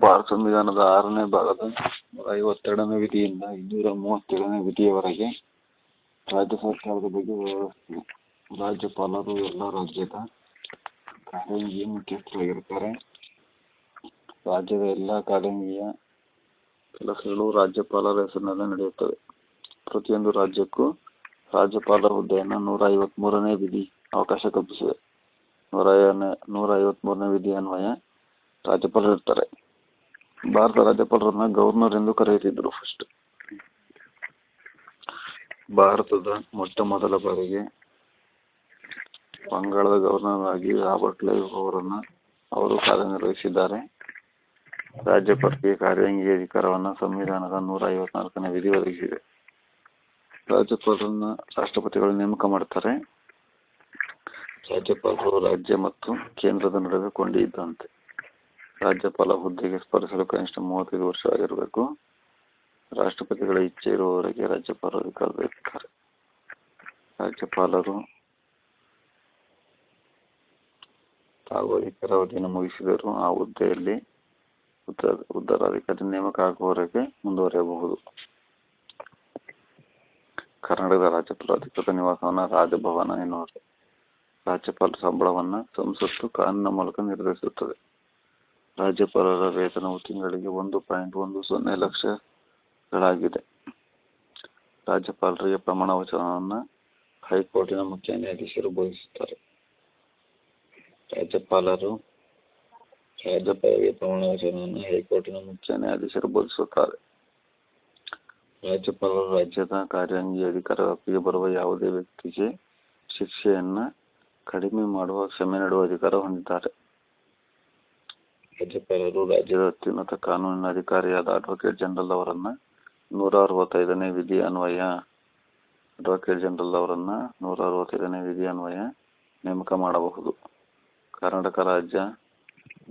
ಭಾರತ ಸಂವಿಧಾನದ 6ನೇ ಭಾಗದ 152ನೇ ವಿಧಿಯಿಂದ 237ನೇ ವಿಧಿಯವರೆಗೆ ರಾಜ್ಯ ಸರ್ಕಾರದ ಬಗ್ಗೆ ವ್ಯವಸ್ಥೆ. ರಾಜ್ಯಪಾಲರು ಎಲ್ಲ ರಾಜ್ಯದ ಕಾನೂನಿಗೆ ಮುಖ್ಯಸ್ಥರಾಗಿರ್ತಾರೆ. ರಾಜ್ಯದ ಎಲ್ಲ ಕಾನೂನಿಯ ಕೆಲಸಗಳು ರಾಜ್ಯಪಾಲರ ಹೆಸರಿನಲ್ಲಿ ನಡೆಯುತ್ತವೆ. ಪ್ರತಿಯೊಂದು ರಾಜ್ಯಕ್ಕೂ ರಾಜ್ಯಪಾಲರ ಹುದ್ದೆಯನ್ನು 153ನೇ ವಿಧಿ ಅವಕಾಶ ಕಲ್ಪಿಸಿದೆ. 153ನೇ ವಿಧಿ ಅನ್ವಯ ರಾಜ್ಯಪಾಲರು ಇರ್ತಾರೆ. ಭಾರತ ರಾಜ್ಯಪಾಲರನ್ನ ಗವರ್ನರ್ ಎಂದು ಕರೆಯುತ್ತಿದ್ದರು. ಫಸ್ಟ್ ಭಾರತದ ಮೊಟ್ಟ ಮೊದಲ ಬಾರಿಗೆ ಬಂಗಾಳದ ಗವರ್ನರ್ ಆಗಿ ರಾಬರ್ಟ್ ಕ್ಲೈವ್ ಅವರು ಕಾರ್ಯನಿರ್ವಹಿಸಿದ್ದಾರೆ. ರಾಜ್ಯಪಾಲರಿಗೆ ಕಾರ್ಯಾಂಗಿ ಅಧಿಕಾರವನ್ನು ಸಂವಿಧಾನದ 154ನೇ ವಿಧಿ ಒದಗಿಸಿದೆ. ರಾಜ್ಯಪಾಲರನ್ನ ರಾಷ್ಟ್ರಪತಿಗಳು ನೇಮಕ ಮಾಡ್ತಾರೆ. ರಾಜ್ಯಪಾಲರು ರಾಜ್ಯ ಮತ್ತು ಕೇಂದ್ರದ ನಡುವೆ ಕೊಂಡಿ ಇದ್ದಂತೆ. ರಾಜ್ಯಪಾಲ ಹುದ್ದೆಗೆ ಸ್ಪರ್ಧಿಸಲು ಕನಿಷ್ಠ 35 ವರ್ಷ ಆಗಿರಬೇಕು. ರಾಷ್ಟ್ರಪತಿಗಳ ಇಚ್ಛೆ ಇರುವವರೆಗೆ ರಾಜ್ಯಪಾಲರು ಅಧಿಕಾರದಲ್ಲಿರ್ತಾರೆ. ರಾಜ್ಯಪಾಲರು ತಾವು ಅಧಿಕಾರಾವಧಿಯನ್ನು ಮುಗಿಸಿದರೂ ಆ ಹುದ್ದೆಯಲ್ಲಿ ಉತ್ತರಾಧಿಕಾರಿ ನೇಮಕ ಆಗುವವರೆಗೆ ಮುಂದುವರಿಯಬಹುದು. ಕರ್ನಾಟಕದ ರಾಜ್ಯಪಾಲರ ಅಧಿಕೃತ ನಿವಾಸವನ್ನು ರಾಜಭವನ ಎನ್ನುವರು. ರಾಜ್ಯಪಾಲರ ಸಂಬಳವನ್ನು ಸಂಸತ್ತು ಕಾನೂನಿನ ಮೂಲಕ ನಿರ್ಧರಿಸುತ್ತದೆ. ರಾಜ್ಯಪಾಲರ ವೇತನವು ತಿಂಗಳಿಗೆ 1.10 ಲಕ್ಷಗಳಾಗಿದೆ. ರಾಜ್ಯಪಾಲರಿಗೆ ಪ್ರಮಾಣ ವಚನವನ್ನು ಹೈಕೋರ್ಟಿನ ಮುಖ್ಯ ನ್ಯಾಯಾಧೀಶರು ಬೋಧಿಸುತ್ತಾರೆ. ರಾಜ್ಯಪಾಲರಿಗೆ ಪ್ರಮಾಣ ವಚನವನ್ನು ಹೈಕೋರ್ಟಿನ ಮುಖ್ಯ ನ್ಯಾಯಾಧೀಶರು ಬೋಧಿಸುತ್ತಾರೆ. ರಾಜ್ಯಪಾಲರು ರಾಜ್ಯದ ಕಾರ್ಯಾಂಗಿ ಅಧಿಕಾರ ವ್ಯಾಪ್ತಿಗೆ ಬರುವ ಯಾವುದೇ ವ್ಯಕ್ತಿಗೆ ಶಿಕ್ಷೆಯನ್ನ ಕಡಿಮೆ ಮಾಡುವ ಕ್ಷಮೆ ನೀಡುವ ಅಧಿಕಾರ ಹೊಂದಿದ್ದಾರೆ. ರಾಜ್ಯಪಾಲರು ರಾಜ್ಯದ ಅತ್ಯುನ್ನತ ಕಾನೂನಿನ ಅಧಿಕಾರಿಯಾದ ಅಡ್ವೊಕೇಟ್ ಜನರಲ್ ಅವರನ್ನ 165ನೇ ವಿಧಿ ಅನ್ವಯ ನೇಮಕ ಮಾಡಬಹುದು. ಕರ್ನಾಟಕ ರಾಜ್ಯ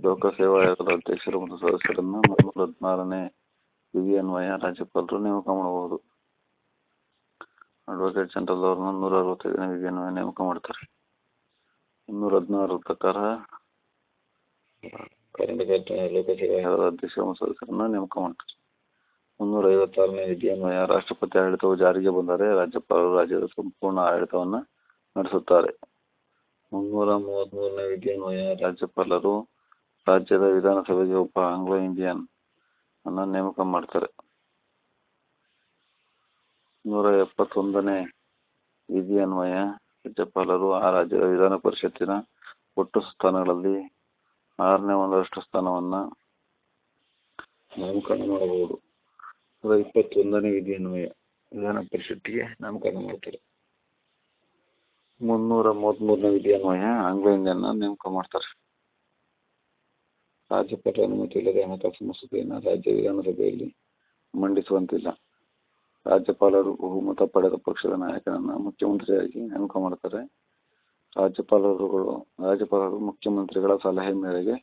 ಲೋಕಸೇವಾ ಆಯೋಗದ ಅಧ್ಯಕ್ಷರು ಮತ್ತು ಸದಸ್ಯರನ್ನು 316ನೇ ವಿಧಿ ಅನ್ವಯ ರಾಜ್ಯಪಾಲರು ನೇಮಕ ಮಾಡಬಹುದು. ಅಡ್ವೊಕೇಟ್ ಜನರಲ್ ಅವರನ್ನು 165ನೇ ವಿಧಿ ಅನ್ವಯ ನೇಮಕ ಮಾಡ್ತಾರೆ. 316 ಪ್ರಕಾರ ಕರ್ನಾಟಕ ಲೋಕಸೇವಾ ಆಯೋಗದ ಅಧ್ಯಕ್ಷರು ಮತ್ತು ಸದಸ್ಯರನ್ನು ನೇಮಕ ಮಾಡ್ತಾರೆ. 356ನೇ ವಿಧಿ ಅನ್ವಯ ರಾಷ್ಟ್ರಪತಿ ಆಡಳಿತವು ಜಾರಿಗೆ ಬಂದರೆ ರಾಜ್ಯಪಾಲರು ರಾಜ್ಯದ ಸಂಪೂರ್ಣ ಆಡಳಿತವನ್ನು ನಡೆಸುತ್ತಾರೆ. 333ನೇ ವಿಧಿ ಅನ್ವಯ ರಾಜ್ಯಪಾಲರು ರಾಜ್ಯದ ವಿಧಾನಸಭೆಗೆ ಒಬ್ಬ ಆಂಗ್ಲೋ ಇಂಡಿಯನ್ ಅನ್ನ ನೇಮಕ ಮಾಡ್ತಾರೆ. 171ನೇ ವಿಧಿ ಅನ್ವಯ ರಾಜ್ಯಪಾಲರು ಆ ರಾಜ್ಯದ ವಿಧಾನ ಪರಿಷತ್ತಿನ ಒಟ್ಟು ಸ್ಥಾನಗಳಲ್ಲಿ 1/6 ಸ್ಥಾನವನ್ನ ನಾಮಕರಣ ಮಾಡಬಹುದು. 121ನೇ ವಿಧಿ ಅನ್ವಯ ವಿಧಾನ ಪರಿಷತ್ತಿಗೆ ನಾಮಕರಣ ಮಾಡ್ತಾರೆ. 333ನೇ ವಿಧಿ ಅನ್ವಯ ಆಂಗ್ಲೋ ಇಂಡಿಯನ್ ನೇಮಕ ಮಾಡ್ತಾರೆ. ರಾಜ್ಯಪಾಲರ ಅನುಮತಿ ಇಲ್ಲದೆ ಹಣಕಾಸು ಮಸೂದೆಯನ್ನು ರಾಜ್ಯ ವಿಧಾನಸಭೆಯಲ್ಲಿ ಮಂಡಿಸುವಂತಿಲ್ಲ. ರಾಜ್ಯಪಾಲರು ಬಹುಮತ ಪಡೆದ ಪಕ್ಷದ ನಾಯಕನನ್ನ ಮುಖ್ಯಮಂತ್ರಿಯಾಗಿ ನೇಮಕ ಮಾಡ್ತಾರೆ. ರಾಜ್ಯಪಾಲರು ಮುಖ್ಯಮಂತ್ರಿಗಳ ಸಲಹೆ ಮೇರೆಗೆ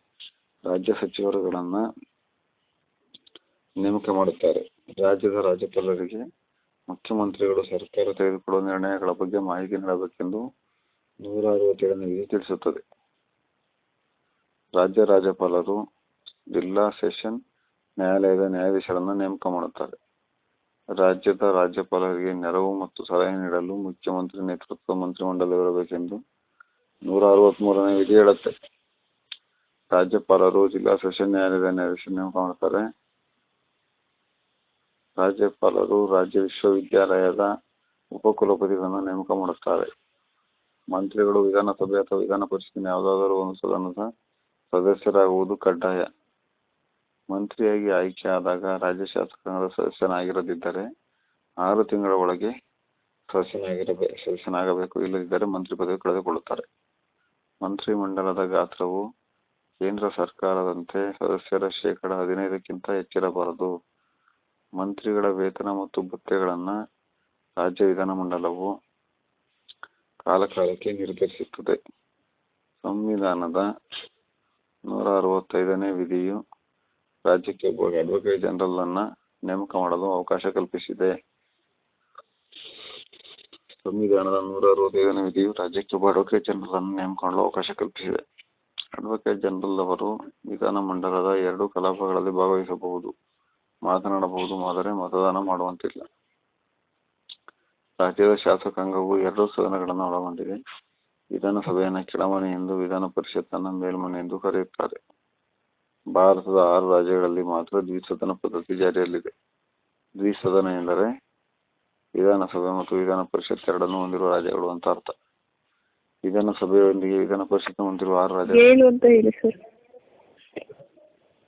ರಾಜ್ಯ ಸಚಿವರುಗಳನ್ನ ನೇಮಕ ಮಾಡುತ್ತಾರೆ. ರಾಜ್ಯದ ರಾಜ್ಯಪಾಲರಿಗೆ ಮುಖ್ಯಮಂತ್ರಿಗಳು ಸರ್ಕಾರ ತೆಗೆದುಕೊಳ್ಳುವ ನಿರ್ಣಯಗಳ ಬಗ್ಗೆ ಮಾಹಿತಿ ನೀಡಬೇಕೆಂದು 167ನೇ ವಿಧಿ ತಿಳಿಸುತ್ತದೆ. ರಾಜ್ಯಪಾಲರು ಜಿಲ್ಲಾ ಸೆಷನ್ ನ್ಯಾಯಾಲಯದ ನ್ಯಾಯಾಧೀಶರನ್ನು ನೇಮಕ ಮಾಡುತ್ತಾರೆ. ರಾಜ್ಯದ ರಾಜ್ಯಪಾಲರಿಗೆ ನೆರವು ಮತ್ತು ಸಲಹೆ ನೀಡಲು ಮುಖ್ಯಮಂತ್ರಿ ನೇತೃತ್ವದ ಮಂತ್ರಿಮಂಡಲವಿರಬೇಕೆಂದು 163ನೇ ವಿಧಿ ಹೇಳುತ್ತೆ. ರಾಜ್ಯಪಾಲರು ಜಿಲ್ಲಾ ಸೆಷನ್ ನ್ಯಾಯಾಲಯದ ನ್ಯಾಯಾಧೀಶರನ್ನು ನೇಮಕ ಮಾಡುತ್ತಾರೆ. ರಾಜ್ಯಪಾಲರು ರಾಜ್ಯ ವಿಶ್ವವಿದ್ಯಾಲಯದ ಉಪಕುಲಪತಿಗಳನ್ನು ನೇಮಕ ಮಾಡುತ್ತಾರೆ. ಮಂತ್ರಿಗಳು ವಿಧಾನಸಭೆ ಅಥವಾ ವಿಧಾನ ಪರಿಷತ್ತಿನ ಯಾವುದಾದರೂ ಒಂದು ಸದನದ ಸದಸ್ಯರಾಗುವುದು ಕಡ್ಡಾಯ. ಮಂತ್ರಿಯಾಗಿ ಆಯ್ಕೆ ಆದಾಗ ರಾಜ್ಯ ಶಾಸಕಾಂಗದ ಸದಸ್ಯನಾಗಿರದಿದ್ದರೆ 6 ತಿಂಗಳ ಒಳಗೆ ಸದಸ್ಯನಾಗಬೇಕು. ಇಲ್ಲದಿದ್ದರೆ ಮಂತ್ರಿ ಪದವಿ ಕಳೆದುಕೊಳ್ಳುತ್ತಾರೆ. ಮಂತ್ರಿಮಂಡಲದ ಗಾತ್ರವು ಕೇಂದ್ರ ಸರ್ಕಾರದಂತೆ ಸದಸ್ಯರ 15% ಹೆಚ್ಚಿರಬಾರದು. ಮಂತ್ರಿಗಳ ವೇತನ ಮತ್ತು ಭತ್ಯೆಗಳನ್ನು ರಾಜ್ಯ ವಿಧಾನಮಂಡಲವು ಕಾಲಕಾಲಕ್ಕೆ ನಿರ್ಧರಿಸುತ್ತದೆ. ಸಂವಿಧಾನದ 165ನೇ ವಿಧಿಯು ರಾಜ್ಯಕ್ಕೆ ಒಬ್ಬ ಅಡ್ವೊಕೇಟ್ ಜನರಲ್ ಅನ್ನ ನೇಮಕ ಮಾಡಲು ಅವಕಾಶ ಕಲ್ಪಿಸಿದೆ. ಸಂವಿಧಾನದ 165ನೇ ವಿಧಿಯು ರಾಜ್ಯಕ್ಕೆ ಒಬ್ಬ ಅಡ್ವೊಕೇಟ್ ಜನರಲ್ ಅನ್ನು ನೇಮಕ ಮಾಡಲು ಅವಕಾಶ ಕಲ್ಪಿಸಿದೆ. ಅಡ್ವೊಕೇಟ್ ಜನರಲ್ ಅವರು ವಿಧಾನಮಂಡಲದ 2 ಕಲಾಪಗಳಲ್ಲಿ ಭಾಗವಹಿಸಬಹುದು, ಮಾತನಾಡಬಹುದು, ಆದರೆ ಮತದಾನ ಮಾಡುವಂತಿಲ್ಲ. ರಾಜ್ಯದ ಶಾಸಕಾಂಗವು 2 ಸದನಗಳನ್ನು ಒಳಗೊಂಡಿದೆ. ವಿಧಾನಸಭೆಯನ್ನು ಕೆಳಮನೆ ಎಂದು, ವಿಧಾನ ಪರಿಷತ್ತನ್ನು ಮೇಲ್ಮನೆ ಎಂದು ಕರೆಯುತ್ತಾರೆ. ಭಾರತದ 6 ರಾಜ್ಯಗಳಲ್ಲಿ ಮಾತ್ರ ದ್ವಿಸದನ ಪದ್ಧತಿ ಜಾರಿಯಲ್ಲಿದೆ. ದ್ವಿಸದನ ಎಂದರೆ ವಿಧಾನಸಭೆ ಮತ್ತು ವಿಧಾನ ಪರಿಷತ್ ಎರಡನ್ನೂ ಹೊಂದಿರುವ ರಾಜ್ಯಗಳು ಅಂತ ಅರ್ಥ. ವಿಧಾನಸಭೆಯೊಂದಿಗೆ ವಿಧಾನ ಪರಿಷತ್ ಹೊಂದಿರುವ 6 ರಾಜ್ಯಗಳು ಅಂತ ಹೇಳಿ ಸರ್.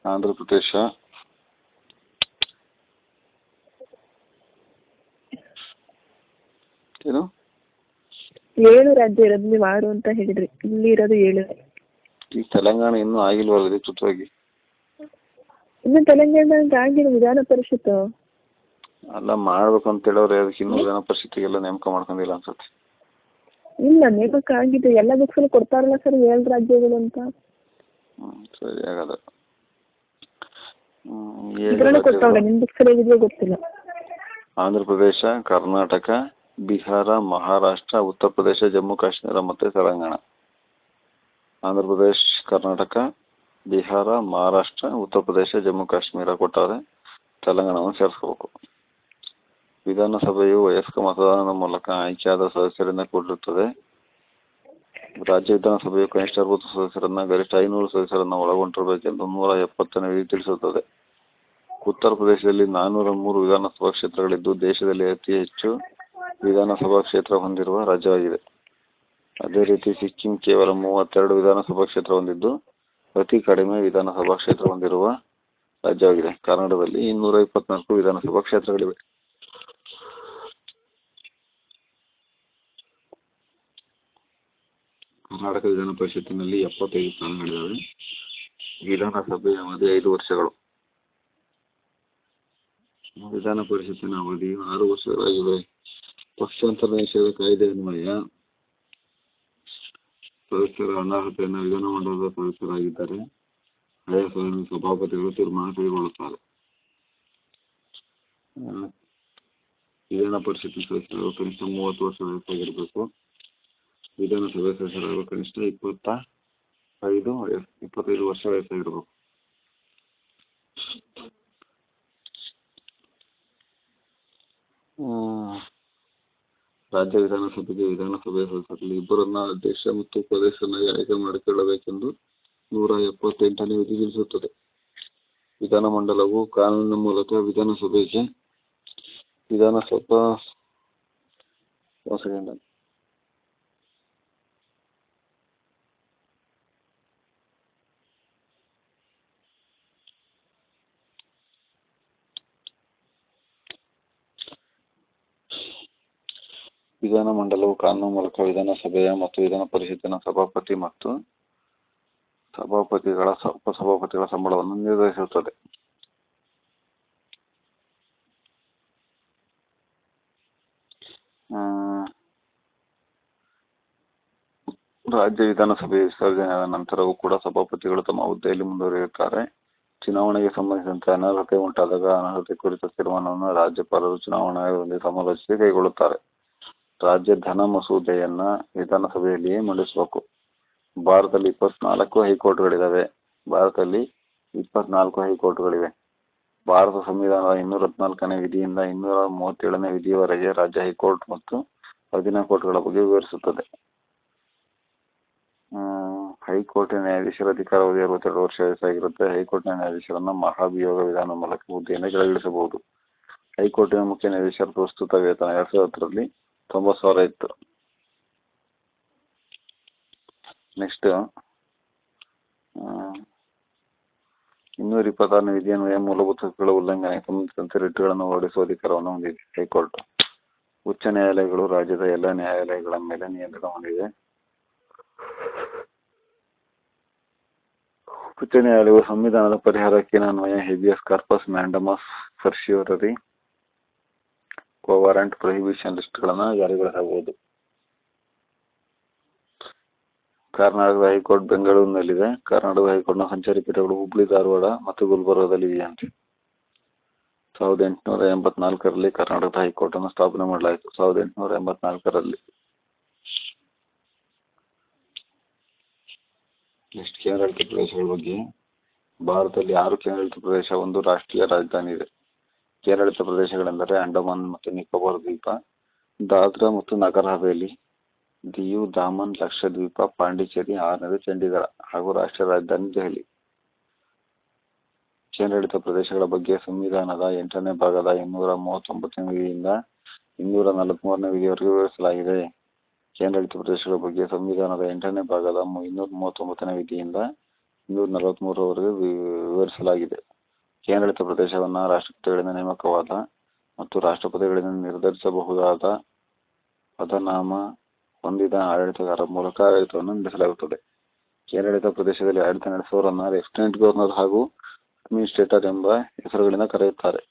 ಆಂಧ್ರ ಪ್ರದೇಶ, ಏನು 7 ರಾಜ್ಯ ಇರೋದು, ನೀವು 6 ಅಂತ ಹೇಳಿದ್ರಿ, ಇಲ್ಲಿ ಇರೋದು 7. ಈ ತೆಲಂಗಾಣ ಇನ್ನೂ ಆಗಿಲ್ವಲ್ಲ ಅಧಿಕೃತವಾಗಿ? ಇನ್ನು ತೆಲಂಗಾಣ ಆಗಿಲ್ಲ ವಿಧಾನ ಪರಿಷತ್. ಅಲ್ಲ, ಮಾಡ್ಬೇಕು ಅಂತ ಹೇಳೋರು ಅದಕ್ಕೆ ಇನ್ನೂ ವಿಧಾನ ಪರಿಷತ್ತಿಗೆಲ್ಲ ನೇಮಕ ಮಾಡ್ಕೊಂಡಿಲ್ಲ ಅನ್ಸುತ್ತೆ. ಇಲ್ಲ, ನೇಮಕ ಆಗಿದೆ. ಎಲ್ಲ ಬುಕ್ಸಲ್ಲಿ ಕೊಡ್ತಾರಲ್ಲ ಸರ್ 7 ರಾಜ್ಯಗಳು ಅಂತ. ಸರಿ, ಹಾಗಾದ್ರೆ ಕೊಡ್ತಾವಲ್ಲ, ನಿಮ್ಮ ಬುಕ್ಸಲ್ಲಿ ಹೇಗಿದೆಯೋ ಗೊತ್ತಿಲ್ಲ. ಆಂಧ್ರ ಪ್ರದೇಶ, ಕರ್ನಾಟಕ, ಬಿಹಾರ, ಮಹಾರಾಷ್ಟ್ರ, ಉತ್ತರ ಪ್ರದೇಶ, ಜಮ್ಮು ಕಾಶ್ಮೀರ ಮತ್ತೆ ತೆಲಂಗಾಣ. ಆಂಧ್ರ ಪ್ರದೇಶ, ಕರ್ನಾಟಕ, ಬಿಹಾರ, ಮಹಾರಾಷ್ಟ್ರ, ಉತ್ತರ ಪ್ರದೇಶ, ಜಮ್ಮು ಕಾಶ್ಮೀರ ಕೊಟ್ಟಾರೆ. ತೆಲಂಗಾಣವನ್ನು ಸೇರಿಸಬೇಕು. ವಿಧಾನಸಭೆಯು ವಯಸ್ಕ ಮತದಾನದ ಮೂಲಕ ಆಯ್ಕೆಯಾದ ಸದಸ್ಯರಿಂದ ಕೂಡಿರುತ್ತದೆ. ರಾಜ್ಯ ವಿಧಾನಸಭೆಯು ಕನಿಷ್ಠ 60 ಸದಸ್ಯರನ್ನ, ಗರಿಷ್ಠ 500 ಸದಸ್ಯರನ್ನ ಒಳಗೊಂಡಿರಬೇಕೆಂದು 170ನೇ ವಿಧಿ ತಿಳಿಸುತ್ತದೆ. ಉತ್ತರ ಪ್ರದೇಶದಲ್ಲಿ 403 ವಿಧಾನಸಭಾ ಕ್ಷೇತ್ರಗಳಿದ್ದು ದೇಶದಲ್ಲಿ ಅತಿ ಹೆಚ್ಚು ವಿಧಾನಸಭಾ ಕ್ಷೇತ್ರ ಹೊಂದಿರುವ ರಾಜ್ಯವಾಗಿದೆ. ಅದೇ ರೀತಿ ಸಿಕ್ಕಿಂ ಕೇವಲ 32 ವಿಧಾನಸಭಾ ಕ್ಷೇತ್ರ ಹೊಂದಿದ್ದು ಅತಿ ಕಡಿಮೆ ವಿಧಾನಸಭಾ ಕ್ಷೇತ್ರ ಹೊಂದಿರುವ ರಾಜ್ಯವಾಗಿದೆ. ಕರ್ನಾಟಕದಲ್ಲಿ 224 ವಿಧಾನಸಭಾ ಕ್ಷೇತ್ರಗಳಿವೆ. ಕರ್ನಾಟಕ ವಿಧಾನ ಪರಿಷತ್ತಿನಲ್ಲಿ 75 ಸ್ಥಾನಗಳಿವೆ. ವಿಧಾನಸಭೆಯ ಅವಧಿ 5 ವರ್ಷಗಳು. ವಿಧಾನ ಪರಿಷತ್ತಿನ ಅವಧಿ 6 ವರ್ಷಗಳಾಗಿವೆ. ಪಕ್ಷಾಂತರ ನಿಷೇಧ ಕಾಯ್ದೆ ಅನ್ವಯ ಸದಸ್ಯರ ಅನರ್ಹತೆಯನ್ನು ವಿಧಾನಮಂಡಲದ ಸದಸ್ಯರಾಗಿದ್ದರೆ ಹಳೆಯ ಸದನದ ಸಭಾಪತಿಗಳು ತೀರ್ಮಾನ ಕೈಗೊಳ್ಳುತ್ತಾರೆ. ವಿಧಾನ ಪರಿಷತ್ತಿನ ಸದಸ್ಯರು ಕನಿಷ್ಠ 30 ವರ್ಷ ವಯಸ್ಸಾಗಿರಬೇಕು. ವಿಧಾನಸಭೆ ಸದಸ್ಯರಾಗಲು ಕನಿಷ್ಠ 25 ವರ್ಷ ವಯಸ್ಸಾಗಿರಬೇಕು. ರಾಜ್ಯ ವಿಧಾನಸಭೆಗೆ ವಿಧಾನಸಭೆಯ ಸದಸ್ಯರಲ್ಲಿ 2 ಅಧ್ಯಕ್ಷ ಮತ್ತು ಉಪಾಧ್ಯಕ್ಷರನ್ನಾಗಿ ಆಯ್ಕೆ ಮಾಡಿಕೊಳ್ಳಬೇಕೆಂದು 178ನೇ ವಿಧಿ ತಿಳಿಸುತ್ತದೆ. ವಿಧಾನಮಂಡಲವು ಕಾನೂನಿನ ಮೂಲಕ ವಿಧಾನಸಭೆಯ ಮತ್ತು ವಿಧಾನ ಪರಿಷತ್ತಿನ ಸಭಾಪತಿ ಮತ್ತು ಉಪಸಭಾಪತಿಗಳ ಸಂಬಳವನ್ನು ನಿರ್ಧರಿಸುತ್ತದೆ. ರಾಜ್ಯ ವಿಧಾನಸಭೆ ವಿಸರ್ಜನೆಯಾದ ನಂತರವೂ ಕೂಡ ಸಭಾಪತಿಗಳು ತಮ್ಮ ಹುದ್ದೆಯಲ್ಲಿ ಮುಂದುವರಿಯುತ್ತಾರೆ. ಚುನಾವಣೆಗೆ ಸಂಬಂಧಿಸಿದಂತೆ ಅನರ್ಹತೆ ಉಂಟಾದಾಗ ಅನರ್ಹತೆ ಕುರಿತ ತೀರ್ಮಾನವನ್ನು ರಾಜ್ಯಪಾಲರು ಚುನಾವಣಾ ಆಯೋಗದೊಂದಿಗೆ ಸಮಾಲೋಚಿಸಿ ಕೈಗೊಳ್ಳುತ್ತಾರೆ. ರಾಜ್ಯ ಧನ ಮಸೂದೆಯನ್ನ ವಿಧಾನಸಭೆಯಲ್ಲಿಯೇ ಮಂಡಿಸಬೇಕು. ಭಾರತದಲ್ಲಿ 24 ಹೈಕೋರ್ಟ್ಗಳಿವೆ. ಭಾರತ ಸಂವಿಧಾನದ 214ನೇ ವಿಧಿಯಿಂದ 237ನೇ ವಿಧಿಯವರೆಗೆ ರಾಜ್ಯ ಹೈಕೋರ್ಟ್ ಮತ್ತು ಅಧೀನ ಕೋರ್ಟ್ಗಳ ಬಗ್ಗೆ ವಿವರಿಸುತ್ತದೆ. ಹೈಕೋರ್ಟ್ ನ್ಯಾಯಾಧೀಶರ ಅಧಿಕಾರಾವಧಿ 62 ವರ್ಷ ವಯಸ್ಸಾಗಿರುತ್ತೆ. ಹೈಕೋರ್ಟ್ನ ನ್ಯಾಯಾಧೀಶರನ್ನ ಮಹಾಭಿಯೋಗ ವಿಧಾನ ಮೂಲಕ ಹುದ್ದೆಯಿಂದ ಕೆಳಗಿಳಿಸಬಹುದು. ಹೈಕೋರ್ಟಿನ ಮುಖ್ಯ ನ್ಯಾಯಾಧೀಶರ ಪ್ರಸ್ತುತ ವೇತನ 2010ರಲ್ಲಿ 90,000 ಇತ್ತು. ನೆಕ್ಸ್ಟ್ 226ನೇ ವಿಧಿಯನ್ವಯ ಮೂಲಭೂತ ಹಕ್ಕುಗಳ ಉಲ್ಲಂಘನೆಗೆ ಸಂಬಂಧಿಸಿದಂತೆ ರಿಟ್ಗಳನ್ನು ಹೊರಡಿಸುವ ಅಧಿಕಾರವನ್ನು ಹೊಂದಿದೆ ಹೈಕೋರ್ಟ್. ಉಚ್ಚ ನ್ಯಾಯಾಲಯಗಳು ರಾಜ್ಯದ ಎಲ್ಲ ನ್ಯಾಯಾಲಯಗಳ ಮೇಲೆ ನಿಯಂತ್ರಣ ಹೊಂದಿದೆ. ಉಚ್ಚ ನ್ಯಾಯಾಲಯವು ಸಂವಿಧಾನದ ಪರಿಹಾರ ಹಕ್ಕಿನ ಅನ್ವಯ ಹೇಬಿಯಸ್ ಕಾರ್ಪಸ್, ಮ್ಯಾಂಡಮಸ್, ಸರ್ಶಿಯರಿ, ಕೋವಾರಂಟ್, ಪ್ರೊಹಿಬಿಷನ್ ಲಿಸ್ಟ್ಗಳನ್ನು ಜಾರಿಗೊಳಿಸಬಹುದು. ಕರ್ನಾಟಕದ ಹೈಕೋರ್ಟ್ ಬೆಂಗಳೂರಿನಲ್ಲಿದೆ. ಕರ್ನಾಟಕದ ಹೈಕೋರ್ಟ್ನ ಸಂಚಾರಿ ಪೀಠಗಳು ಹುಬ್ಳಿ, ಧಾರವಾಡ ಮತ್ತು ಗುಲ್ಬರ್ಗದಲ್ಲಿ ಇದೆಯಂತೆ. 1884ರಲ್ಲಿ ಕರ್ನಾಟಕದ ಹೈಕೋರ್ಟ್ ಅನ್ನು ಸ್ಥಾಪನೆ ಮಾಡಲಾಯಿತು. 1884ರಲ್ಲಿ ನೆಕ್ಸ್ಟ್ ಕೇಂದ್ರಾಡಳಿತ ಪ್ರದೇಶಗಳ ಬಗ್ಗೆ. ಭಾರತದಲ್ಲಿ 6 ಕೇಂದ್ರಾಡಳಿತ ಪ್ರದೇಶ, 1 ರಾಷ್ಟ್ರೀಯ ರಾಜಧಾನಿ ಇದೆ. ಕೇಂದ್ರಾಡಳಿತ ಪ್ರದೇಶಗಳೆಂದರೆ ಅಂಡಮಾನ್ ಮತ್ತು ನಿಕೋಬಾರ್ ದ್ವೀಪ, ದಾದ್ರಾ ಮತ್ತು ನಗರ್ ಹವೇಲಿ, ದಿಯು ದಾಮನ್ ಲಕ್ಷದ್ವೀಪ, ಪಾಂಡಿಚೇರಿ, 6ನೇದು ಚಂಡೀಗಢ ಹಾಗೂ ರಾಷ್ಟ್ರೀಯ ರಾಜಧಾನಿ ದೆಹಲಿ. ಕೇಂದ್ರಾಡಳಿತ ಪ್ರದೇಶಗಳ ಬಗ್ಗೆ ಸಂವಿಧಾನದ 8ನೇ ಭಾಗದ 239ನೇ ವಿಧಿಯಿಂದ 243ನೇ ವಿಧಿಯವರೆಗೆ ವಿವರಿಸಲಾಗಿದೆ. ಕೇಂದ್ರಾಡಳಿತ ಪ್ರದೇಶಗಳ ಬಗ್ಗೆ ಸಂವಿಧಾನದ 8ನೇ ಭಾಗದ 239ನೇ ವಿಧಿಯಿಂದ 243ರವರೆಗೆ ವಿವರಿಸಲಾಗಿದೆ. ಕೇಂದ್ರಾಡಳಿತ ಪ್ರದೇಶವನ್ನು ರಾಷ್ಟ್ರಪತಿಗಳಿಂದ ನೇಮಕವಾದ ಮತ್ತು ರಾಷ್ಟ್ರಪತಿಗಳಿಂದ ನಿರ್ಧರಿಸಬಹುದಾದ ಪದನಾಮ ಹೊಂದಿದ ಆಡಳಿತಗಾರರ ಮೂಲಕ ಆಡಳಿತವನ್ನು ನಡೆಸಲಾಗುತ್ತದೆ. ಕೇಂದ್ರಾಡಳಿತ ಪ್ರದೇಶದಲ್ಲಿ ಆಡಳಿತ ನಡೆಸುವವರನ್ನು ಲೆಫ್ಟಿನೆಂಟ್ ಗವರ್ನರ್ ಹಾಗೂ ಅಡ್ಮಿನಿಸ್ಟ್ರೇಟರ್ ಎಂಬ ಹೆಸರುಗಳಿಂದ ಕರೆಯುತ್ತಾರೆ.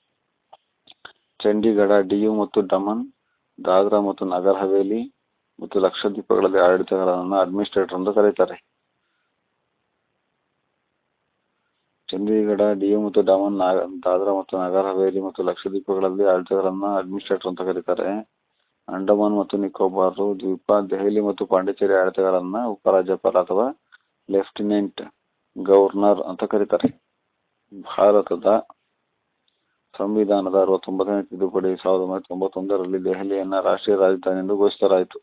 ಚಂಡೀಗಢ, ಡಿಯು ಮತ್ತು ಡಮನ್, ದಾದ್ರಾ ಮತ್ತು ನಗರ್ ಹವೇಲಿ ಮತ್ತು ಲಕ್ಷದ್ವೀಪಗಳಲ್ಲಿ ಆಡಳಿತಗಾರರನ್ನು ಅಡ್ಮಿನಿಸ್ಟ್ರೇಟರ್ ಎಂದು ಕರೆಯುತ್ತಾರೆ. ಚಂಡೀಗಢ, ಡಿಯು ಮತ್ತು ಡಮನ್, ದಾದ್ರಾ ಮತ್ತು ನಗರ್ ಹವೇಲಿ ಮತ್ತು ಲಕ್ಷದ್ವೀಪಗಳಲ್ಲಿ ಆಡಳಿತಗಾರರನ್ನು ಅಡ್ಮಿನಿಸ್ಟ್ರೇಟರ್ ಅಂತ ಕರೀತಾರೆ. ಅಂಡಮಾನ್ ಮತ್ತು ನಿಕೋಬಾರ್ ದ್ವೀಪ, ದೆಹಲಿ ಮತ್ತು ಪಾಂಡಿಚೇರಿ ಆಡಳಿತಗಾರರನ್ನು ಉಪರಾಜ್ಯಪಾಲ ಅಥವಾ ಲೆಫ್ಟಿನೆಂಟ್ ಗವರ್ನರ್ ಅಂತ ಕರೀತಾರೆ. ಭಾರತದ ಸಂವಿಧಾನದ 69ನೇ ತಿದ್ದುಪಡಿ 1991ರಲ್ಲಿ ದೆಹಲಿಯನ್ನು ರಾಷ್ಟ್ರೀಯ ರಾಜಧಾನಿ ಎಂದು ಘೋಷಿಸಲಾಯಿತು.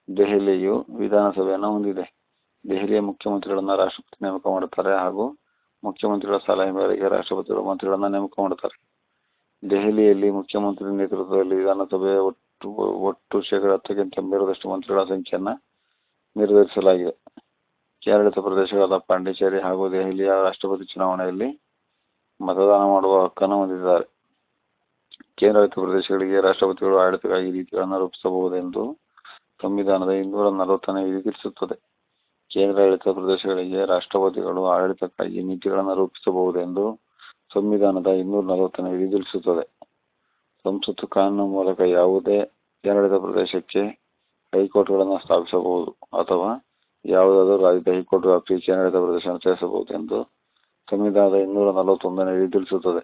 ದೆಹಲಿಯು ವಿಧಾನಸಭೆಯನ್ನು ಹೊಂದಿದೆ. ದೆಹಲಿಯ ಮುಖ್ಯಮಂತ್ರಿಗಳನ್ನು ರಾಷ್ಟ್ರಪತಿ ನೇಮಕ ಮಾಡುತ್ತಾರೆ ಹಾಗೂ ಮುಖ್ಯಮಂತ್ರಿಗಳ ಸಲಹೆ ಮೇರೆಗೆ ರಾಷ್ಟ್ರಪತಿಗಳು ಮಂತ್ರಿಗಳನ್ನು ನೇಮಕ ಮಾಡುತ್ತಾರೆ. ದೆಹಲಿಯಲ್ಲಿ ಮುಖ್ಯಮಂತ್ರಿ ನೇತೃತ್ವದಲ್ಲಿ ವಿಧಾನಸಭೆಯ ಒಟ್ಟು 10%ಕ್ಕಿಂತ ಮೀರದಷ್ಟು ಮಂತ್ರಿಗಳ ಸಂಖ್ಯೆಯನ್ನು ನಿರ್ಧರಿಸಲಾಗಿದೆ. ಕೇಂದ್ರಾಡಳಿತ ಪ್ರದೇಶಗಳಾದ ಪಾಂಡಿಚೇರಿ ಹಾಗೂ ದೆಹಲಿಯ ರಾಷ್ಟ್ರಪತಿ ಚುನಾವಣೆಯಲ್ಲಿ ಮತದಾನ ಮಾಡುವ ಹಕ್ಕನ್ನು ಹೊಂದಿದ್ದಾರೆ. ಕೇಂದ್ರಾಡಳಿತ ಪ್ರದೇಶಗಳಿಗೆ ರಾಷ್ಟ್ರಪತಿಗಳು ಆಡಳಿತಕ್ಕಾಗಿ ನೀತಿಗಳನ್ನು ರೂಪಿಸಬಹುದೆಂದು ಸಂವಿಧಾನದ 240ನೇ ವಿಧಿ ತಿಳಿಸುತ್ತದೆ. ಕೇಂದ್ರಾಡಳಿತ ಪ್ರದೇಶಗಳಿಗೆ ರಾಷ್ಟ್ರಪತಿಗಳು ಆಡಳಿತಕ್ಕಾಗಿ ನೀತಿಗಳನ್ನು ರೂಪಿಸಬಹುದೆಂದು ಸಂವಿಧಾನದ 240ನೇ ವಿಧಿ ತಿಳಿಸುತ್ತದೆ. ಸಂಸತ್ತು ಕಾನೂನು ಮೂಲಕ ಯಾವುದೇ ಕೇಂದ್ರಾಡಳಿತ ಪ್ರದೇಶಕ್ಕೆ ಹೈಕೋರ್ಟ್ಗಳನ್ನು ಸ್ಥಾಪಿಸಬಹುದು ಅಥವಾ ಯಾವುದಾದರೂ ರಾಜ್ಯದ ಹೈಕೋರ್ಟ್ ವ್ಯಾಪ್ತಿಗೆ ಕೇಂದ್ರಾಡಳಿತ ಪ್ರದೇಶವನ್ನು ಸೇರಿಸಬಹುದು ಎಂದು ಸಂವಿಧಾನದ 241ನೇ ವಿಧಿ ತಿಳಿಸುತ್ತದೆ.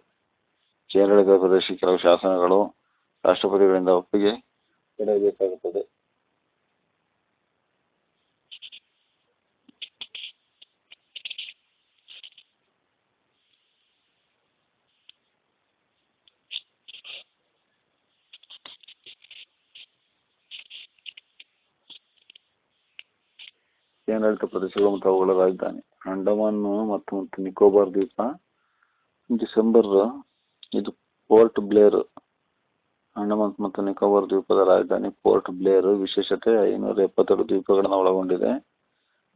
ಕೇಂದ್ರಾಡಳಿತ ಪ್ರದೇಶಕ್ಕೆ ಕೆಲವು ಶಾಸನಗಳು ರಾಷ್ಟ್ರಪತಿಗಳಿಂದ ಒಪ್ಪಿಗೆ ಪಡೆಯಬೇಕಾಗುತ್ತದೆ. ಕೇಂದ್ರಾಡಳಿತ ಪ್ರದೇಶಗಳು ಮತ್ತು ಅವುಗಳ ರಾಜಧಾನಿ. ಅಂಡಮಾನ್ ಮತ್ತು ನಿಕೋಬಾರ್ ದ್ವೀಪ ಇದು ಪೋರ್ಟ್ ಬ್ಲೇರ್. ಅಂಡಮಾನ್ ಮತ್ತು ನಿಕೋಬಾರ್ ದ್ವೀಪದ ರಾಜಧಾನಿ ಪೋರ್ಟ್ ಬ್ಲೇರ್. ವಿಶೇಷತೆ 572 ದ್ವೀಪಗಳನ್ನು ಒಳಗೊಂಡಿದೆ.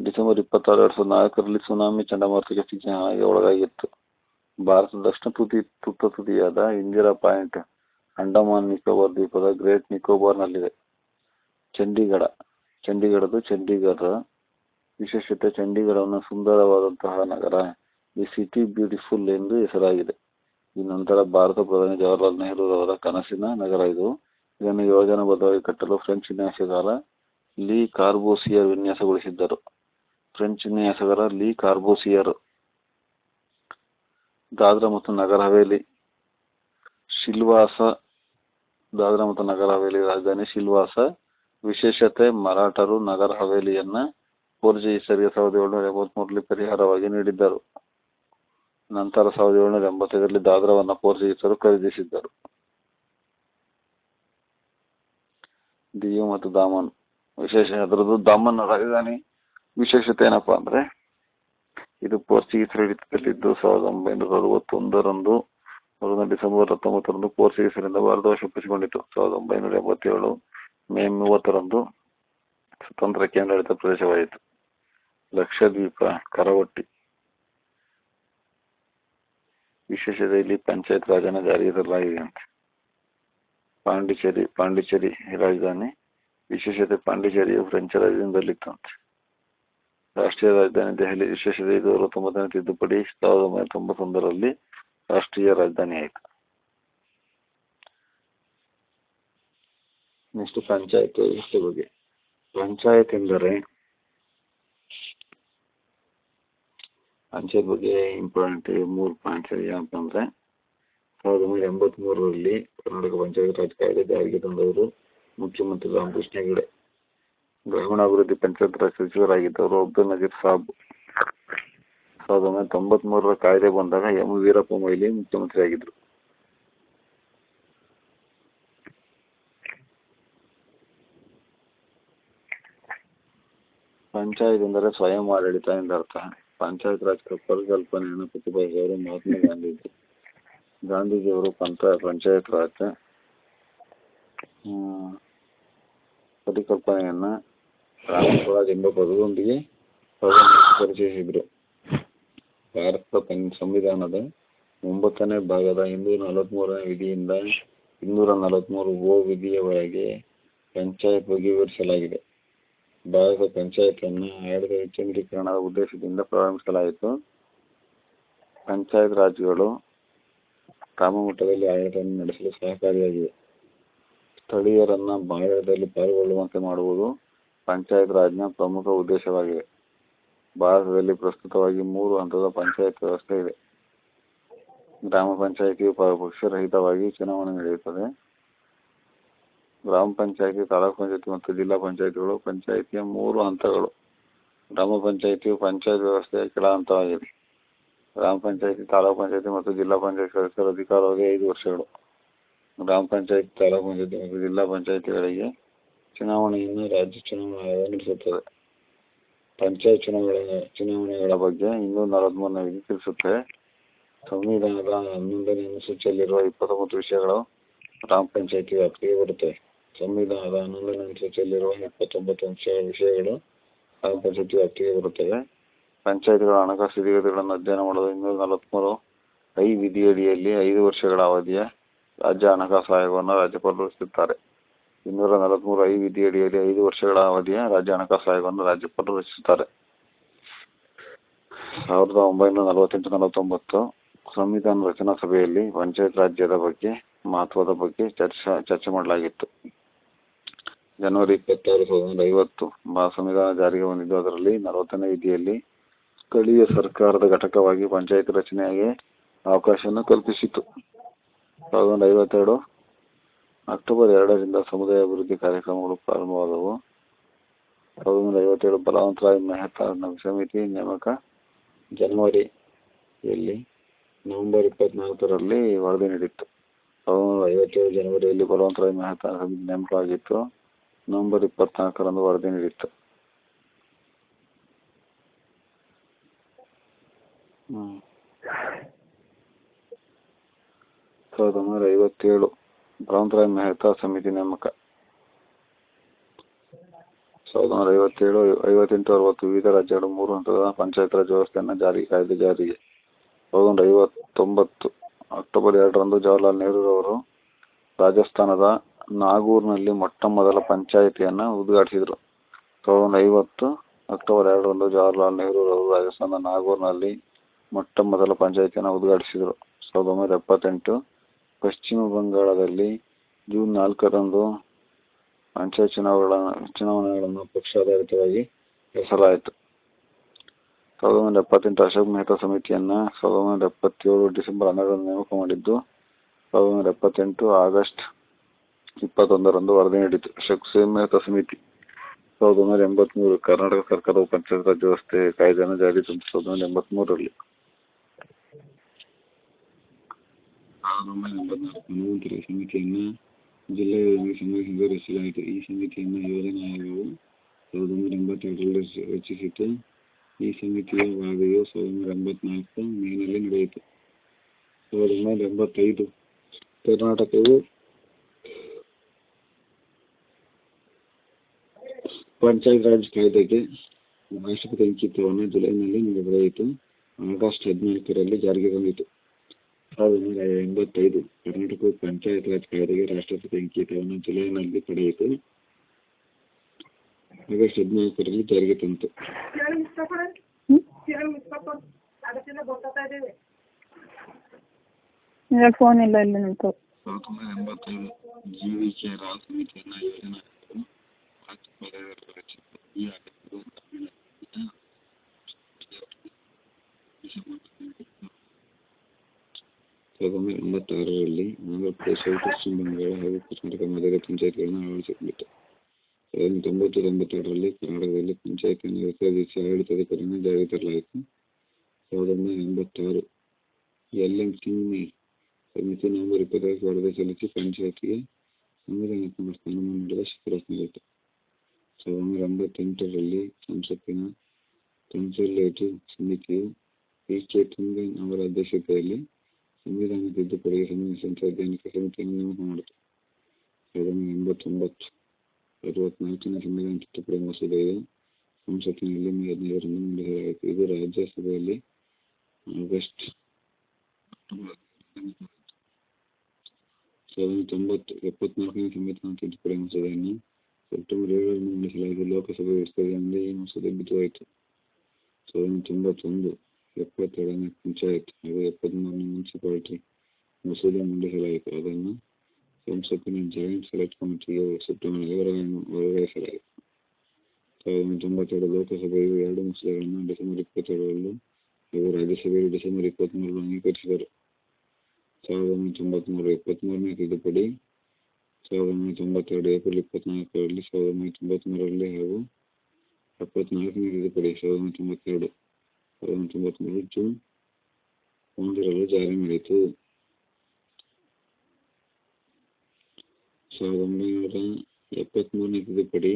ಡಿಸೆಂಬರ್ 26, 2004ರಲ್ಲಿ ಸುನಾಮಿ ಚಂಡಮಾರುತಕ್ಕೆ ಸಿಕ್ಕಿಹಾಗೆ ಒಳಗಾಗಿತ್ತು. ಭಾರತದ ದಕ್ಷಿಣ ತುದಿಯಾದ ಇಂದಿರಾ ಪಾಯಿಂಟ್ ಅಂಡಮಾನ್ ನಿಕೋಬಾರ್ ದ್ವೀಪದ ಗ್ರೇಟ್ ನಿಕೋಬಾರ್ನಲ್ಲಿದೆ. ಚಂಡೀಗಢ ವಿಶೇಷತೆ ಚಂಡೀಗಢವನ್ನು ಸುಂದರವಾದಂತಹ ನಗರ, ದಿ ಸಿಟಿ ಬ್ಯೂಟಿಫುಲ್ ಎಂದು ಹೆಸರಾಗಿದೆ. ಈ ನಂತರ ಭಾರತ ಪ್ರಧಾನಿ ಜವಾಹರಲಾಲ್ ನೆಹರೂರವರ ಕನಸಿನ ನಗರ ಇದು. ಇದನ್ನು ಯೋಜನಾಬದ್ಧವಾಗಿ ಕಟ್ಟಲು ಫ್ರೆಂಚ್ ವಿನ್ಯಾಸಗಾರ ಲೀ ಕಾರ್ಬೂಸಿಯರ್ ವಿನ್ಯಾಸಗೊಳಿಸಿದ್ದರು. ದಾದ್ರಾ ಮತ್ತು ನಗರ್ ಹವೇಲಿ ರಾಜಧಾನಿ ಸಿಲ್ವಾಸ. ವಿಶೇಷತೆ ಮರಾಠರು ನಗರ್ ಹವೇಲಿಯನ್ನ ಪೋರ್ಚುಗೀಸರಿಗೆ 1783ರಲ್ಲಿ ಪರಿಹಾರವಾಗಿ ನೀಡಿದ್ದರು. ನಂತರ 1785ರಲ್ಲಿ ದಾದ್ರಾವನ್ನು ಪೋರ್ಚುಗೀಸರು ಖರೀದಿಸಿದ್ದರು. ದಿಯು ಮತ್ತು ದಾಮನ್ ಅದರದ್ದು ದಾಮನ್ ರಾಜಧಾನಿ. ವಿಶೇಷತೆ ಏನಪ್ಪಾ ಅಂದ್ರೆ ಇದು ಪೋರ್ಚುಗೀಸರ ಹಿಡಿತದಲ್ಲಿದ್ದು 1961ರಂದು ಡಿಸೆಂಬರ್ 19ರಂದು ಪೋರ್ಚುಗೀಸರಿಂದ ಭಾರತ ವಶಪಡಿಸಿಕೊಂಡಿತು. 1987 ಮೇ 30ರಂದು ಸ್ವತಂತ್ರ ಕೇಂದ್ರಾಡಳಿತ ಪ್ರದೇಶವಾಯಿತು. ಲಕ್ಷದ್ವೀಪ ಕರಾವಟ್ಟಿ. ವಿಶೇಷತೆ ಇಲ್ಲಿ ಪಂಚಾಯತ್ ರಾಜನ್ನು ಜಾರಿಗೆ ತರಲಾಗಿದೆ ಅಂತ. ಪಾಂಡಿಚೇರಿ ರಾಜಧಾನಿ. ವಿಶೇಷತೆ ಪಾಂಡಿಚೇರಿಯು ಫ್ರೆಂಚ್ ರಾಜ್ಯದಲ್ಲಿತ್ತಂತೆ. ರಾಷ್ಟ್ರೀಯ ರಾಜಧಾನಿ ದೆಹಲಿ. ವಿಶೇಷತೆ 269ನೇ ತಿದ್ದುಪಡಿ 1991ರಲ್ಲಿ ರಾಷ್ಟ್ರೀಯ ರಾಜಧಾನಿ ಆಯಿತು. ನೆಕ್ಸ್ಟ್ ಪಂಚಾಯತ್ ವ್ಯವಸ್ಥೆ ಬಗ್ಗೆ. ಪಂಚಾಯತ್ ಬಗ್ಗೆ ಇಂಪಾರ್ಟೆಂಟ್ 3 ಪಾಯಿಂಟ್ಸ್ ಏನಪ್ಪ ಅಂದ್ರೆ 1983ರಲ್ಲಿ ಕರ್ನಾಟಕ ಪಂಚಾಯತ್ ರಾಜ್ ಕಾಯ್ದೆ ಜಾರಿಗೆ ತಂದವರು ಮುಖ್ಯಮಂತ್ರಿ ರಾಮಕೃಷ್ಣ ಹೆಗಡೆ. ಗ್ರಾಮೀಣಾಭಿವೃದ್ಧಿ ಪಂಚಾಯತ್ ರಾಜ್ ಸಚಿವರಾಗಿದ್ದವರು ಅಬ್ದುಲ್ ನಜೀರ್ ಸಾಬ್. 1993 ಕಾಯ್ದೆ ಬಂದಾಗ ಎಂ ವೀರಪ್ಪ ಮೊಯ್ಲಿ ಮುಖ್ಯಮಂತ್ರಿಯಾಗಿದ್ದರು. ಪಂಚಾಯತ್ ಎಂದರೆ ಸ್ವಯಂ ಆಡಳಿತ ಎಂದರ್ಥ. ಪಂಚಾಯತ್ ರಾಜ್ ಪರಿಕಲ್ಪನೆಯನ್ನು ಪ್ರತಿಪಾದಿಸಿದವರು ಮಹಾತ್ಮ ಗಾಂಧೀಜಿ. ಗಾಂಧೀಜಿಯವರು ಪಂಚಾಯತ್ ರಾಜ್ ಪರಿಕಲ್ಪನೆಯನ್ನ ಗ್ರಾಮ ಸ್ವರಾಜ್ ಎಂಬ ಪದದೊಂದಿಗೆ ಪರಿಚಯಿಸಿದರು. ಭಾರತದ ಸಂವಿಧಾನದ 9ನೇ ಭಾಗದ 243ನೇ ವಿಧಿಯಿಂದ 243 ವಿಧಿಯವರೆಗೆ ಪಂಚಾಯತ್ ಬಗ್ಗೆ ವಿವರಿಸಲಾಗಿದೆ. ಭಾರತದ ಪಂಚಾಯತನ್ನು ಆಡಳಿತ ವಿಕೇಂದ್ರೀಕರಣದ ಉದ್ದೇಶದಿಂದ ಪ್ರಾರಂಭಿಸಲಾಯಿತು. ಪಂಚಾಯತ್ ರಾಜ್ಗಳು ಗ್ರಾಮ ಮಟ್ಟದಲ್ಲಿ ಆಡಳಿತವನ್ನು ನಡೆಸಲು ಸಹಕಾರಿಯಾಗಿವೆ. ಸ್ಥಳೀಯರನ್ನ ಆಡಳಿತದಲ್ಲಿ ಪಾಲ್ಗೊಳ್ಳುವಂತೆ ಮಾಡುವುದು ಪಂಚಾಯತ್ ರಾಜ್ನ ಪ್ರಮುಖ ಉದ್ದೇಶವಾಗಿದೆ. ಭಾರತದಲ್ಲಿ ಪ್ರಸ್ತುತವಾಗಿ 3 ಹಂತದ ಪಂಚಾಯತ್ ವ್ಯವಸ್ಥೆ ಇದೆ. ಗ್ರಾಮ ಪಂಚಾಯಿತಿಯು ಪಕ್ಷರಹಿತವಾಗಿ ಚುನಾವಣೆ ನಡೆಯುತ್ತದೆ. ಗ್ರಾಮ ಪಂಚಾಯಿತಿ, ತಾಲೂಕು ಪಂಚಾಯಿತಿ ಮತ್ತು ಜಿಲ್ಲಾ ಪಂಚಾಯಿತಿಗಳು ಪಂಚಾಯಿತಿಯ 3 ಹಂತಗಳು. ಗ್ರಾಮ ಪಂಚಾಯಿತಿಯು ಪಂಚಾಯತ್ ವ್ಯವಸ್ಥೆಯ ಕೆಳ ಹಂತವಾಗಿದೆ. ಗ್ರಾಮ ಪಂಚಾಯಿತಿ, ತಾಲೂಕು ಪಂಚಾಯಿತಿ ಮತ್ತು ಜಿಲ್ಲಾ ಪಂಚಾಯಿತಿ ಸದಸ್ಯರ ಅಧಿಕಾರಾವಧಿ 5 ವರ್ಷಗಳು. ಗ್ರಾಮ ಪಂಚಾಯಿತಿ, ತಾಲೂಕು ಪಂಚಾಯಿತಿ ಮತ್ತು ಜಿಲ್ಲಾ ಪಂಚಾಯಿತಿಗಳಿಗೆ ಚುನಾವಣೆಯನ್ನು ರಾಜ್ಯ ಚುನಾವಣಾ ಆಯೋಗ ನಡೆಸುತ್ತದೆ. ಪಂಚಾಯತ್ ಚುನಾವಣೆಗಳ ಬಗ್ಗೆ 243ನೇ ವಿಧಿ ತಿಳಿಸುತ್ತದೆ. ಸಂವಿಧಾನದ 11ನೇ ಅನುಸೂಚಿಯಲ್ಲಿರುವ 29 ವಿಷಯಗಳು ಗ್ರಾಮ ಪಂಚಾಯಿತಿ ವ್ಯಾಪ್ತಿಗೆ ಬರುತ್ತವೆ. ಸಂವಿಧಾನದ 11ನೇ ಅನುಸೂಚಿಯಲ್ಲಿರುವ 29 ವಿಷಯಗಳು ಗ್ರಾಮ ಪಂಚಾಯಿತಿ ವ್ಯಾಪ್ತಿಗೆ ಬರುತ್ತವೆ. ಪಂಚಾಯಿತಿಗಳ ಹಣಕಾಸು ಸ್ಥಿತಿಗತಿಗಳನ್ನು ಅಧ್ಯಯನ ಮಾಡಲು 243 ವಿಧಿಯಡಿಯಲ್ಲಿ 5 ವರ್ಷಗಳ ಅವಧಿಯ ರಾಜ್ಯ ಹಣಕಾಸು ಆಯೋಗವನ್ನು ರಾಜ್ಯಪಾಲರು ರಚಿಸುತ್ತಾರೆ. 243 ವಿಧಿಯಡಿಯಲ್ಲಿ 5 ವರ್ಷಗಳ ಅವಧಿಯ ರಾಜ್ಯ ಹಣಕಾಸು ಆಯೋಗವನ್ನು ರಾಜ್ಯಪಾಲರು ರಚಿಸುತ್ತಾರೆ. 1948-49 ಸಂವಿಧಾನ ರಚನಾ ಸಭೆಯಲ್ಲಿ ಪಂಚಾಯತ್ ರಾಜ್ಯದ ಬಗ್ಗೆ ಮಹತ್ವದ ಬಗ್ಗೆ ಚರ್ಚೆ ಮಾಡಲಾಗಿತ್ತು. ಜನವರಿ 26, 1950 ಸಂವಿಧಾನ ಜಾರಿಗೆ ಬಂದಿದ್ದು, ಅದರಲ್ಲಿ 40ನೇ ವಿಧಿಯಲ್ಲಿ ಸ್ಥಳೀಯ ಸರ್ಕಾರದ ಘಟಕವಾಗಿ ಪಂಚಾಯತ್ ರಚನೆಗೆ ಅವಕಾಶವನ್ನು ಕಲ್ಪಿಸಿತು. 1952 ಅಕ್ಟೋಬರ್ 2ರಿಂದ ಸಮುದಾಯ ಅಭಿವೃದ್ಧಿ ಕಾರ್ಯಕ್ರಮಗಳು ಪ್ರಾರಂಭವಾದವು. 1957 ಬಲವಂತರಾಯ್ ಮೆಹ್ತಾ ಸಮಿತಿ ನೇಮಕ. ಜನವರಿಯಲ್ಲಿ ನವೆಂಬರ್ 24ರಲ್ಲಿ ವರದಿ ನೀಡಿತ್ತು. 1957 ಜನವರಿಯಲ್ಲಿ ಬಲವಂತರಾಯ್ ಮೆಹ್ತಾ ಸಮಿತಿ ನೇಮಕವಾಗಿತ್ತು. ನವೆಂಬರ್ 24ರಂದು ವರದಿ ನೀಡಿತ್ತು. 1957 ಬಲವಂತರಾಯ್ ಮೆಹ್ತಾ ಸಮಿತಿ ನೇಮಕ. 1957, 58, 60 ವಿವಿಧ ರಾಜ್ಯಗಳು 3 ಹಂತದ ಪಂಚಾಯತ್ ರಾಜ್ ವ್ಯವಸ್ಥೆಯನ್ನು ಕಾಯ್ದೆ ಜಾರಿಗೆ. 1959 ಅಕ್ಟೋಬರ್ 2ರಂದು ಜವಾಹರ್ಲಾಲ್ ನೆಹರೂರವರು ರಾಜಸ್ಥಾನದ ನಾಗೂರ್ನಲ್ಲಿ ಮೊಟ್ಟ ಮೊದಲ ಪಂಚಾಯಿತಿಯನ್ನು ಉದ್ಘಾಟಿಸಿದರು. 1950 ಅಕ್ಟೋಬರ್ 2ರಂದು ಜವಾಹರ್ಲಾಲ್ ನೆಹರೂರವರು ರಾಜಸ್ಥಾನದ ನಾಗೂರ್ನಲ್ಲಿ ಮೊಟ್ಟ ಮೊದಲ ಪಂಚಾಯಿತಿಯನ್ನು ಉದ್ಘಾಟಿಸಿದರು. 1978 ಪಶ್ಚಿಮ ಬಂಗಾಳದಲ್ಲಿ ಜೂನ್ 4ರಂದು ಪಂಚಾಯತ್ ಚುನಾವಣೆಗಳನ್ನು ಪಕ್ಷಾಧಾರಿತವಾಗಿ ನಡೆಸಲಾಯಿತು. 1978 ಅಶೋಕ್ ಮೆಹ್ತಾ ಸಮಿತಿಯನ್ನು 1977 ಡಿಸೆಂಬರ್ 12ರಂದು ನೇಮಕ ಮಾಡಿದ್ದು, 1978 ಆಗಸ್ಟ್ 21ರಂದು ವರದಿ ನೀಡಿತು. ಅಶೋಕ್ ಮೆಹ್ತಾ ಸಮಿತಿ. 1983 ಕರ್ನಾಟಕ ಸರ್ಕಾರವು ಪಂಚಾಯತ್ ರಾಜ್ ವ್ಯವಸ್ಥೆ ಕಾಯ್ದೆಯನ್ನು ಜಾರಿಗೆ ತಂದಿತು. 1983ರಲ್ಲಿ 1984 ಹನುಮಂತರಾಯ ಸಮಿತಿಯನ್ನು ಜಿಲ್ಲಾ ಯೋಜನೆಗೆ ಸಂಬಂಧಿಸಿದಂತೆ ರಚಿಸಲಾಯಿತು. ಈ ಸಮಿತಿಯನ್ನು ಯೋಜನಾ ಆಯೋಗವು 1982ರಲ್ಲಿ ರಚಿಸಿತು. ಈ ಸಮಿತಿಯ ವರದಿಯು 1984 ಮೇನಲ್ಲಿ ನಡೆಯಿತು. 1985 ಕರ್ನಾಟಕವು ಪಂಚಾಯತ್ ರಾಜ್ ಕಾಯ್ದೆಗೆ ರಾಷ್ಟ್ರಪತಿ ಅಂಕಿತವನ್ನು ಜುಲೈನಲ್ಲಿ ನೀಡಲಾಯಿತು. ಆಗಸ್ಟ್ 14ರಲ್ಲಿ ಜಾರಿಗೆ ತಂದಿತು. 1985 ಕರ್ನಾಟಕವು ಪಂಚಾಯತ್ ರಾಜ್ ಕಾಯ್ದೆಗೆ ರಾಷ್ಟ್ರಪತಿ ಅಂಕಿತವನ್ನು ಜುಲೈನಲ್ಲಿ ಪಡೆಯಿತು. ಆಗಸ್ಟ್ 14ರಲ್ಲಿ ಜಾರಿಗೆ ತಂತು. ಫೋನ್ ಇಲ್ಲ ಇಲ್ಲ ನಿಂತು. 1985 ಜಿ.ವಿ.ಕೆ. ರಾವ್ ಸಮಿತಿಯನ್ನು ಯೋಜನಾ ಆಯೋಗವು ರಚಿಸಿತು. ಈ ಆಯೋಗವು ತಮಿಳುನಾಡಿನ 1986ರಲ್ಲಿ ಆಂಧ್ರ ಪ್ರದೇಶ, ಪಶ್ಚಿಮ ಬಂಗಾಳ ಹಾಗೂ ಕರ್ನಾಟಕ ಮಾದರಿ ಪಂಚಾಯತ್ಗಳನ್ನು ಅಳವಡಿಸಿಕೊಂಡಿತು. 1990-92ರಲ್ಲಿ ಕರ್ನಾಟಕದಲ್ಲಿ ಪಂಚಾಯತಿಯನ್ನು ವಿಸರ್ಜಿಸಿ ಆಡಳಿತಾಧಿಕಾರಿಯನ್ನು ಜಾರಿಗೆ ತರಲಾಯಿತು. 1986. LM ಸಿಂಘ್ನಿ ಸಮಿತಿ ನವೆಂಬರ್ 25 ವರದಿ ಸಲ್ಲಿಸಿ ಪಂಚಾಯತಿಗೆ ಸಂವಿಧಾನಾತ್ಮಕ ಸ್ಥಾನಮಾನ ನೀಡಲು ಶಿಫಾರಸು ನೀಡಿತು. 1988ರಲ್ಲಿ ಸಂಸತ್ತಿನ ಕನ್ಸಲ್ಟೇಟಿವ್ ಸಮಿತಿಯು ಕೆ. ತುಂಗನ್ ಅವರ ಅಧ್ಯಕ್ಷತೆಯಲ್ಲಿ ಸಂವಿಧಾನ ತಿದ್ದುಪಡಿಗೆ ಸಂಬಂಧಿಸಿದಂತೆ ವೈಜ್ಞಾನಿಕ ಸಮಿತಿಯನ್ನು ನೇಮಕ ಮಾಡಿತು. 1989 64ನೇ ಸಂವಿಧಾನ ತಿದ್ದುಪಡಿ ಮಸೂದೆಯು ಸಂಸತ್ತಿನಲ್ಲಿ ಮೇ 15ರಂದು ಮಂಡಿಸಲಾಯಿತು. ಇದು ರಾಜ್ಯಸಭೆಯಲ್ಲಿ ಆಗಸ್ಟ್ 1974ನೇ ಸಂವಿಧಾನ ತಿದ್ದುಪಡಿ ಮಸೂದೆಯನ್ನು ಸೆಪ್ಟೆಂಬರ್ 7ರಂದು ಮಂಡಿಸಲಾಯಿತು. ಲೋಕಸಭೆ ವಿಸ್ತರಣೆಯಿಂದ ಈ ಮಸೂದೆ ಬಿದ್ದುಹೋಯಿತು. 1991 72ನೇ ಪಂಚಾಯತ್ ಹಾಗೂ 73ನೇ ಮುನ್ಸಿಪಾಲಿಟಿ ಮಸೂದೆ ಮಂಡಿಸಲಾಯಿತು. ಅದನ್ನು ಸಂಸತ್ತಿನ ಜಾಯಿಂಟ್ ಸೆಲೆಕ್ಟ್ ಕಮಿಟಿಗೆ ಸೆಪ್ಟೆಂಬರ್ನಲ್ಲಿ ವರ್ಗಾಯಿಸಲಾಯಿತು. 1992 ಲೋಕಸಭೆಯು 2 ಮಸೂದೆಗಳನ್ನು ಡಿಸೆಂಬರ್ 22ರಂದು ಹಾಗೂ ರಾಜ್ಯಸಭೆಯು ಡಿಸೆಂಬರ್ 23ರಂದು ಅಂಗೀಕರಿಸಿದರು. 1993 73ನೇ ತಿದ್ದುಪಡಿ 1992 ಏಪ್ರಿಲ್ 24ರಲ್ಲಿ, 1993ರಲ್ಲಿ ಹಾಗೂ 74ನೇ ತಿದ್ದುಪಡಿ 1992 ಜೂನ್ 1ರಲ್ಲಿ ಜಾರಿ ಮಾಡಿತು. 1973ನೇ ತಿದ್ದುಪಡಿ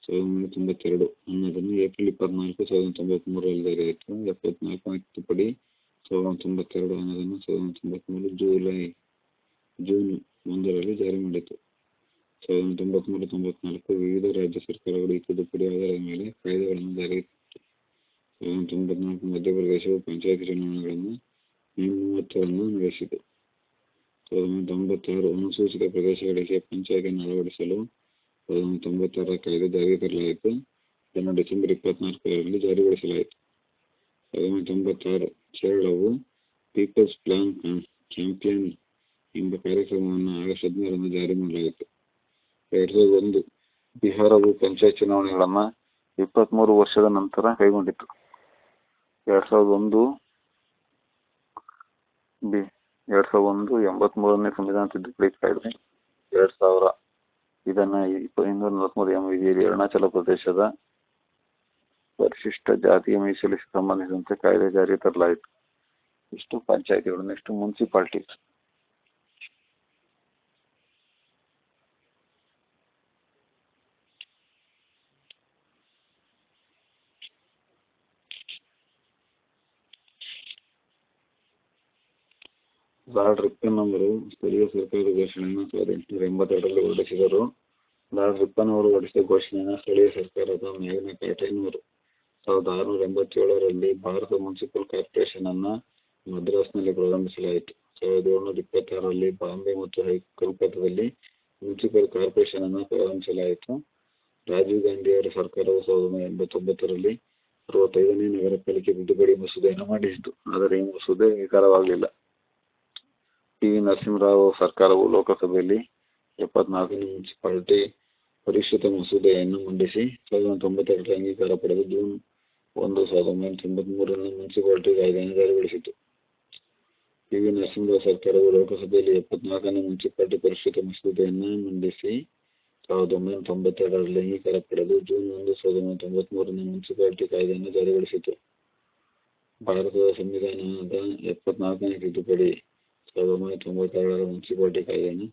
1992 ಅನ್ನೋದನ್ನು ಏಪ್ರಿಲ್ 24, 1993ರಲ್ಲಿ ಜಾರಿಯಾಯಿತು. 74ನೇ ತಿದ್ದುಪಡಿ 1992 ಅನ್ನೋದನ್ನು 1993 ಜೂನ್ 1ರಲ್ಲಿ ಜಾರಿ ಮಾಡಿತು. 1993-94 ವಿವಿಧ ರಾಜ್ಯ ಸರ್ಕಾರಗಳು ಈ ತಿದ್ದುಪಡಿ ಆಧಾರದ ಮೇಲೆ ಕಾಯ್ದೆಗಳನ್ನು ಜಾರಿಗೆ ತಂದಿತು. 1994 ಮಧ್ಯಪ್ರದೇಶವು ಪಂಚಾಯತ್ ಚುನಾವಣೆಗಳನ್ನು ಮೇ 30ರಂದು ನಡೆಸಿತು. 1996 ಅನುಸೂಚಿತ ಪ್ರದೇಶಗಳಿಗೆ ಪಂಚಾಯತಿಯನ್ನು ಅಳವಡಿಸಲು 1996ರ ಕಾಯ್ದೆ ಜಾರಿಗೆ ತರಲಾಯಿತು. ಇದನ್ನು ಡಿಸೆಂಬರ್ 24ರಲ್ಲಿ ಜಾರಿಗೊಳಿಸಲಾಯಿತು. 1996 ಕೇರಳವು ಪೀಪಲ್ಸ್ ಪ್ಲಾನ್ ಚಾಂಪಿಯನ್ ಎಂಬ ಕಾರ್ಯಕ್ರಮವನ್ನು ಆಗಸ್ಟ್ 15ರಂದು ಜಾರಿ ಮಾಡಲಾಯಿತು. 2001 ಬಿಹಾರವು ಪಂಚಾಯತ್ ಚುನಾವಣೆಗಳನ್ನು 23 ವರ್ಷದ ನಂತರ ಕೈಗೊಂಡಿತು. 2001 83ನೇ ಸಂವಿಧಾನ ತಿದ್ದುಪಡಿ ಕಾಯ್ದೆ 2000 ಇದನ್ನು 243 ವಿಧಿಯಲ್ಲಿ ಅರುಣಾಚಲ ಪ್ರದೇಶದ ಪರಿಶಿಷ್ಟ ಜಾತಿಯ ಮೀಸಲಿಗೆ ಸಂಬಂಧಿಸಿದಂತೆ ಕಾಯ್ದೆ ಜಾರಿಗೆ ತರಲಾಯಿತು. ಇಷ್ಟು ಪಂಚಾಯತಿಗಳು. Next municipalities. ಲಾರ್ಡ್ ರಿಪ್ಪನ್ ಅವರು ಸ್ಥಳೀಯ ಸರ್ಕಾರದ ಘೋಷಣೆಯನ್ನು 1882ರಲ್ಲಿ ಹೊರಡಿಸಿದರು. ಲಾರ್ಡ್ ರಿಪ್ಪನ್ ಅವರು ಹೊರಡಿಸಿದ ಘೋಷಣೆಯನ್ನು ಸ್ಥಳೀಯ ಸರ್ಕಾರದ ಮ್ಯಾಗ್ನಾ ಕಾರ್ಟಾ ಎನ್ನುವರು. 1687ರಲ್ಲಿ ಭಾರತ ಮುನ್ಸಿಪಲ್ ಕಾರ್ಪೊರೇಷನ್ ಅನ್ನು ಮದ್ರಾಸ್ನಲ್ಲಿ ಪ್ರಾರಂಭಿಸಲಾಯಿತು. 1726ರಲ್ಲಿ ಬಾಂಬೆ ಮತ್ತು ಕಲ್ಕತ್ತಾದಲ್ಲಿ ಮುನ್ಸಿಪಲ್ ಕಾರ್ಪೊರೇಷನ್ ಅನ್ನು ಪ್ರಾರಂಭಿಸಲಾಯಿತು. ರಾಜೀವ್ ಗಾಂಧಿಯವರ ಸರ್ಕಾರವು 1989ರಲ್ಲಿ 65ನೇ ನಗರ ಪಾಲಿಕೆ ತಿದ್ದುಪಡಿ ಮಸೂದೆಯನ್ನು ಮಂಡಿಸಿತು. ಆದರೆ ಈ ಮಸೂದೆ ಅಂಗೀಕಾರವಾಗಲಿಲ್ಲ. ಪಿ. ವಿ. ನರಸಿಂಹರಾವ್ ಸರ್ಕಾರವು ಲೋಕಸಭೆಯಲ್ಲಿ 74ನೇ ಮುನ್ಸಿಪಾಲಿಟಿ ಪರಿಷ್ಕೃತ ಮಸೂದೆಯನ್ನು ಮಂಡಿಸಿ 1992ರಲ್ಲಿ ಅಂಗೀಕಾರ ಪಡೆದು ಜೂನ್ 1, 1993ರಲ್ಲಿ ಮುನ್ಸಿಪಾಲಿಟಿ ಕಾಯ್ದೆಯನ್ನು ಜಾರಿಗೊಳಿಸಿತು. ಪಿ. ವಿ. ನರಸಿಂಹರಾವ್ ಸರ್ಕಾರವು ಲೋಕಸಭೆಯಲ್ಲಿ 74ನೇ ಮುನ್ಸಿಪಾಲಿಟಿ ಪರಿಷ್ಕೃತ ಮಸೂದೆಯನ್ನು ಮಂಡಿಸಿ 1992ರಲ್ಲಿ ಅಂಗೀಕಾರ ಪಡೆದು ಜೂನ್ 1, 1993ರಲ್ಲಿ ಮುನ್ಸಿಪಾಲಿಟಿ ಕಾಯ್ದೆಯನ್ನು ಜಾರಿಗೊಳಿಸಿತು. ಭಾರತದ ಸಂವಿಧಾನದ 74ನೇ ತಿದ್ದುಪಡಿ 1992ರ ಮುನ್ಸಿಪಾಲಿಟಿ ಕಾಯ್ದೆಯನ್ನು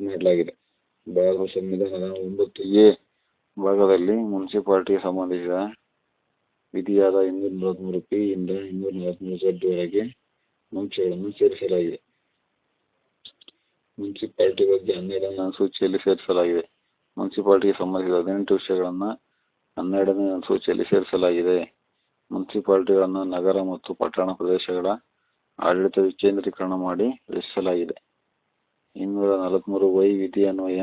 ಮಾಡಲಾಗಿದೆ. ಭಾರತ ಸಂವಿಧಾನದ 9A ಭಾಗದಲ್ಲಿ ಮುನ್ಸಿಪಾಲಿಟಿಗೆ ಸಂಬಂಧಿಸಿದ ವಿಧಿಯಾದ 243P ಯಿಂದ 243Z ವರೆಗೆ ಅಂಶಗಳನ್ನು ಸೇರಿಸಲಾಗಿದೆ. ಮುನ್ಸಿಪಾಲಿಟಿ ಬಗ್ಗೆ 12ನೇ ಅನುಸೂಚಿಯಲ್ಲಿ ಸೇರಿಸಲಾಗಿದೆ. ಮುನ್ಸಿಪಾಲಿಟಿಗೆ ಸಂಬಂಧಿಸಿದ 18 ವಿಷಯಗಳನ್ನು 12ನೇ ಅನುಸೂಚಿಯಲ್ಲಿ ಸೇರಿಸಲಾಗಿದೆ. ಮುನ್ಸಿಪಾಲಿಟಿಗಳನ್ನು ನಗರ ಮತ್ತು ಪಟ್ಟಣ ಪ್ರದೇಶಗಳ ಆಡಳಿತ ವಿಕೇಂದ್ರೀಕರಣ ಮಾಡಿ ರಚಿಸಲಾಗಿದೆ. 243Y ವಿಧಿ ಅನ್ವಯ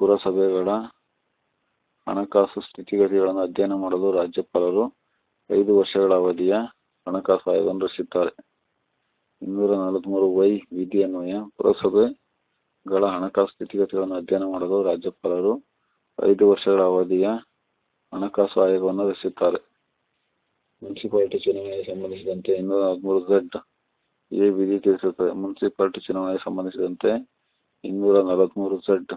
ಪುರಸಭೆಗಳ ಹಣಕಾಸು ಸ್ಥಿತಿಗತಿಗಳನ್ನು ಅಧ್ಯಯನ ಮಾಡಲು ರಾಜ್ಯಪಾಲರು 5 ವರ್ಷಗಳ ಅವಧಿಯ ಹಣಕಾಸು ಆಯೋಗವನ್ನು ರಚಿಸುತ್ತಾರೆ. 243Y ವಿಧಿ ಅನ್ವಯ ಪುರಸಭೆಗಳ ಹಣಕಾಸು ಸ್ಥಿತಿಗತಿಗಳನ್ನು ಅಧ್ಯಯನ ಮಾಡಲು ರಾಜ್ಯಪಾಲರು 5 ವರ್ಷಗಳ ಅವಧಿಯ ಹಣಕಾಸು ಆಯೋಗವನ್ನು ರಚಿಸುತ್ತಾರೆ. ಮುನ್ಸಿಪಾಲಿಟಿ ಚುನಾವಣೆಗೆ ಸಂಬಂಧಿಸಿದಂತೆ 243Z ಎ ವಿಧಿ ತಿಳಿಸುತ್ತದೆ. ಮುನ್ಸಿಪಾಲಿಟಿ ಚುನಾವಣೆಗೆ ಸಂಬಂಧಿಸಿದಂತೆ 243Z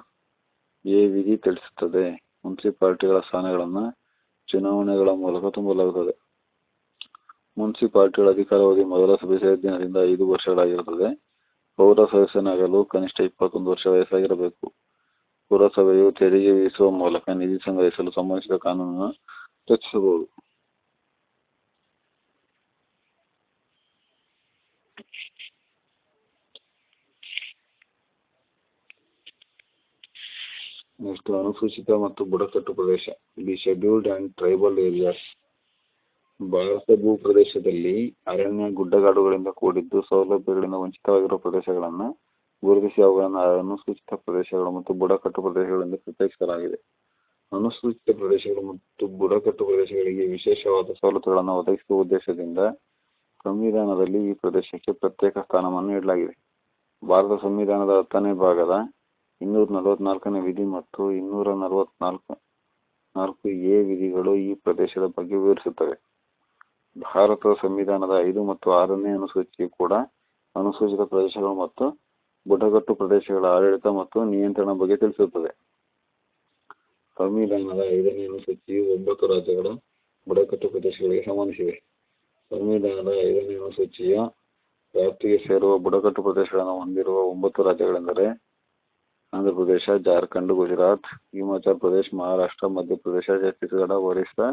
ಎ ವಿಧಿ ತಿಳಿಸುತ್ತದೆ. ಮುನ್ಸಿಪಾಲಿಟಿಗಳ ಸ್ಥಾನಗಳನ್ನು ಚುನಾವಣೆಗಳ ಮೂಲಕ ತುಂಬಲಾಗುತ್ತದೆ. ಮುನ್ಸಿಪಾಲಿಟಿಗಳ ಅಧಿಕಾರಾವಧಿ ಮೊದಲ ಸಭೆ ಸೇರಿದ ದಿನದಿಂದ 5 ವರ್ಷಗಳಾಗಿರುತ್ತದೆ. ಪೌರ ಸದಸ್ಯನಾಗಲು ಕನಿಷ್ಠ 21 ವರ್ಷ ವಯಸ್ಸಾಗಿರಬೇಕು. ಪುರಸಭೆಯು ತೆರಿಗೆ ವಿಧಿಸುವ ಮೂಲಕ ನಿಧಿ ಸಂಗ್ರಹಿಸಲು ಸಂಬಂಧಿಸಿದ ಕಾನೂನನ್ನು ರಚಿಸಬಹುದು. ನೆಕ್ಸ್ಟ್ ಅನುಸೂಚಿತ ಮತ್ತು ಬುಡಕಟ್ಟು ಪ್ರದೇಶ. The scheduled and tribal areas. ಭಾರತ ಭೂಪ್ರದೇಶದಲ್ಲಿ ಅರಣ್ಯ ಗುಡ್ಡಗಾಡುಗಳಿಂದ ಕೂಡಿದ್ದು ಸೌಲಭ್ಯಗಳಿಂದ ವಂಚಿತವಾಗಿರುವ ಪ್ರದೇಶಗಳನ್ನು ಗುರುತಿಸಿ ಅವುಗಳನ್ನು ಅನುಸೂಚಿತ ಪ್ರದೇಶಗಳು ಮತ್ತು ಬುಡಕಟ್ಟು ಪ್ರದೇಶಗಳಿಂದ ಪ್ರತ್ಯೇಕಿಸಲಾಗಿದೆ. ಅನುಸೂಚಿತ ಪ್ರದೇಶಗಳು ಮತ್ತು ಬುಡಕಟ್ಟು ಪ್ರದೇಶಗಳಿಗೆ ವಿಶೇಷವಾದ ಸವಲತ್ತುಗಳನ್ನು ಒದಗಿಸುವ ಉದ್ದೇಶದಿಂದ ಸಂವಿಧಾನದಲ್ಲಿ ಈ ಪ್ರದೇಶಕ್ಕೆ ಪ್ರತ್ಯೇಕ ಸ್ಥಾನಮಾನ ನೀಡಲಾಗಿದೆ. ಭಾರತ ಸಂವಿಧಾನದ 10ನೇ ಭಾಗದ 244ನೇ ವಿಧಿ ಮತ್ತು 244(a) ವಿಧಿಗಳು ಈ ಪ್ರದೇಶದ ಬಗ್ಗೆ ವಿವರಿಸುತ್ತವೆ. ಭಾರತದ ಸಂವಿಧಾನದ 5 ಮತ್ತು 6ನೇ ಅನುಸೂಚಿಯು ಕೂಡ ಅನುಸೂಚಿತ ಪ್ರದೇಶಗಳು ಮತ್ತು ಬುಡಕಟ್ಟು ಪ್ರದೇಶಗಳ ಆಡಳಿತ ಮತ್ತು ನಿಯಂತ್ರಣ ಬಗ್ಗೆ ತಿಳಿಸುತ್ತದೆ. ಸಂವಿಧಾನದ 5ನೇ ಅನುಸೂಚಿಯು 9 ರಾಜ್ಯಗಳ ಬುಡಕಟ್ಟು ಪ್ರದೇಶಗಳಿಗೆ ಸಂಬಂಧಿಸಿದೆ. ಸಂವಿಧಾನದ 5ನೇ ಅನುಸೂಚಿಯ ವ್ಯಾಪ್ತಿಗೆ ಸೇರುವ ಬುಡಕಟ್ಟು ಪ್ರದೇಶಗಳನ್ನು ಹೊಂದಿರುವ 9 ರಾಜ್ಯಗಳೆಂದರೆ ಆಂಧ್ರ ಪ್ರದೇಶ, ಜಾರ್ಖಂಡ್, ಗುಜರಾತ್, ಹಿಮಾಚಲ ಪ್ರದೇಶ, ಮಹಾರಾಷ್ಟ್ರ, ಮಧ್ಯಪ್ರದೇಶ, ಛತ್ತೀಸ್ಗಢ, ಒರಿಸ್ಸಾ